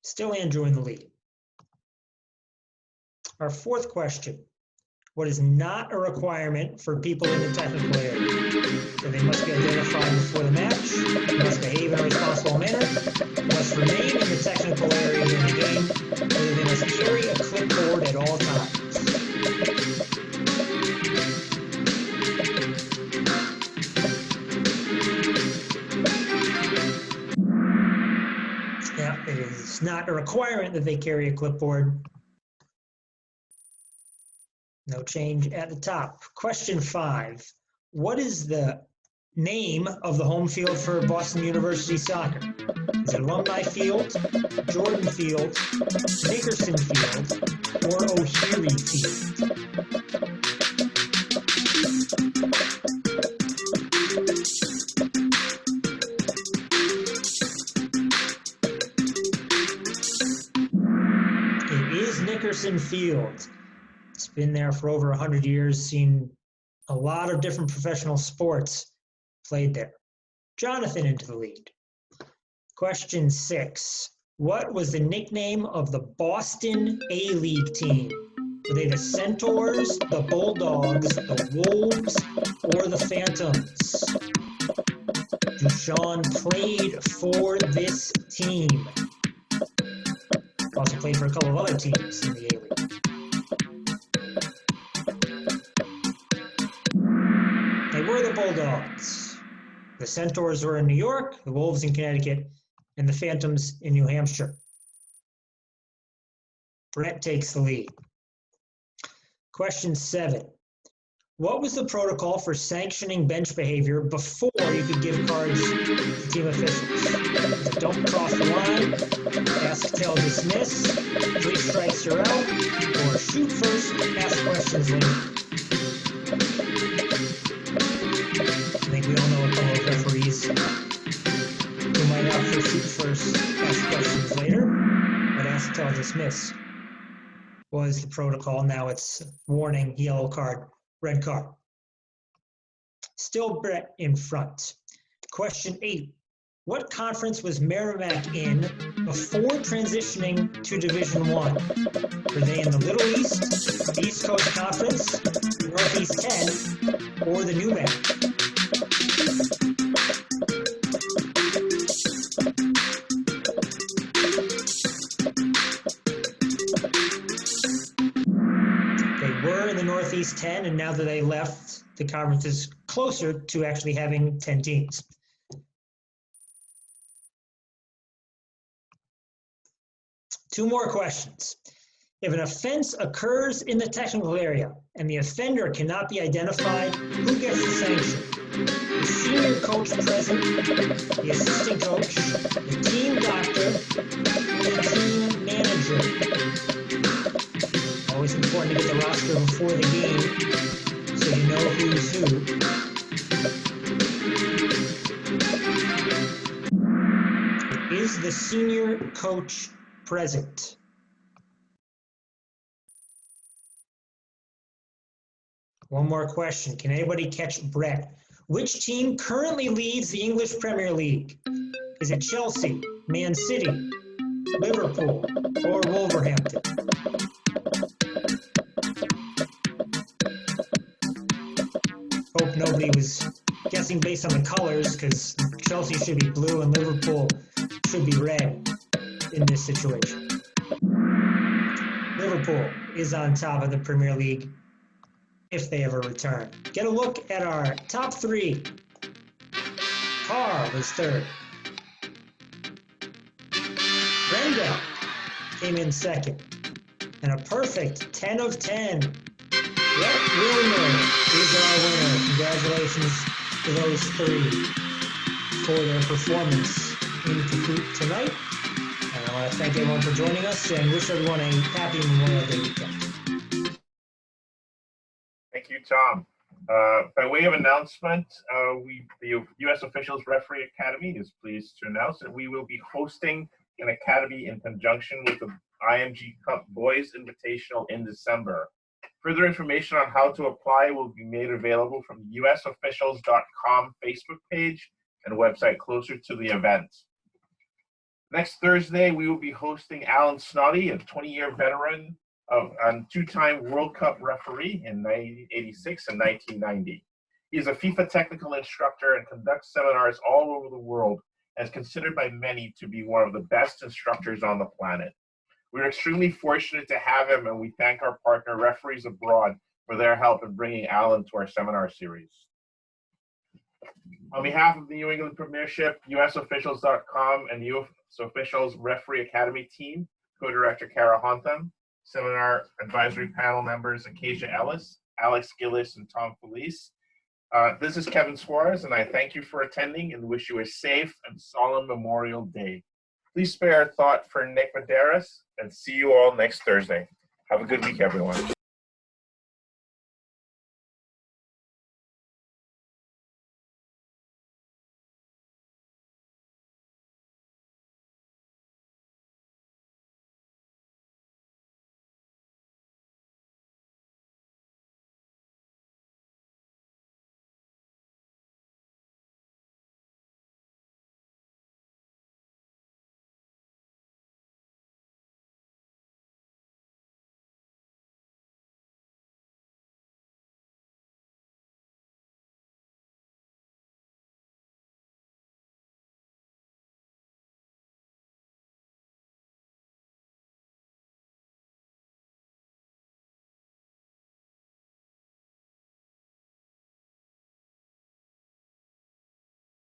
Still Andrew in the lead. Our fourth question. What is not a requirement for people in the technical area? So they must be identified with not a requirement that they carry a clipboard. No change at the top. Question 5. What is the name of the home field for Boston University soccer? Is it Alumni Field, Jordan Field, Nickerson Field, or O'Heary Field? It is Nickerson Field. It's been there for over 100 years, seen a lot of different professional sports played there. Jonathan into the lead. Question 6. What was the nickname of the Boston A-League team? Were they the Centaurs, the Bulldogs, the Wolves, or the Phantoms? Dushawne played for this team. Also played for a couple of other teams in the A-League. They were the Bulldogs. The Centaurs were in New York, the Wolves in Connecticut, and the Phantoms in New Hampshire. Brett takes the lead. Question 7. What was the protocol for sanctioning bench behavior before you could give cards to team officials? Don't cross the line, ask, tell, dismiss, 3 strikes you're out, or shoot first, ask questions later. I think we all know a couple of referees who might opt for shoot first, ask questions later, but ask, tell, dismiss was the protocol. Now it's warning, yellow card, red card. Still Brett in front. Question 8. What conference was Merrimack in before transitioning to Division I? Were they in the Little East, the East Coast Conference, Northeast 10, or the New Map? Northeast 10, and now that they left, the conference is closer to actually having 10 teams. Two more questions. If an offense occurs in the technical area and the offender cannot be identified, who gets the sanction? The senior coach present, the assistant coach, the team doctor, or the team manager? Always important to get the roster before the game so you know who's who. Is the senior coach present? One more question. Can anybody catch Brett? Which team currently leads the English Premier League? Is it Chelsea, Man City, Liverpool, or Wolverhampton? Hope nobody was guessing based on the colors, because Chelsea should be blue and Liverpool should be red in this situation. Liverpool is on top of the Premier League if they ever return. Get a look at our top 3. Carl is 3rd. Brenda came in 2nd. And a perfect 10 of 10. Brett Wilmer is our winner. Congratulations to those 3 for their performance in Kahoot tonight. And I want to thank everyone for joining us and wish everyone a happy Memorial Day weekend. Thank you, Tom. By way of announcement, the U.S. Officials Referee Academy is pleased to announce that we will be hosting an academy in conjunction with the IMG Cup Boys Invitational in December. Further information on how to apply will be made available from the usofficials.com Facebook page and website closer to the event. Next Thursday, we will be hosting Alan Snotty, a 20-year veteran and 2-time World Cup referee in 1986 and 1990. He is a FIFA technical instructor and conducts seminars all over the world and is considered by many to be one of the best instructors on the planet. We're extremely fortunate to have him, and we thank our partner Referees Abroad for their help in bringing Alan to our seminar series. On behalf of the New England Premiership, USofficials.com, and US Officials Referee Academy team, co-director Kara Hontham, seminar advisory panel members Acacia Ellis, Alex Gillis, and Tom Felice. This is Kevin Suarez, and I thank you for attending and wish you a safe and solemn Memorial Day. Please spare a thought for Nick Medeiros, and see you all next Thursday. Have a good week, everyone.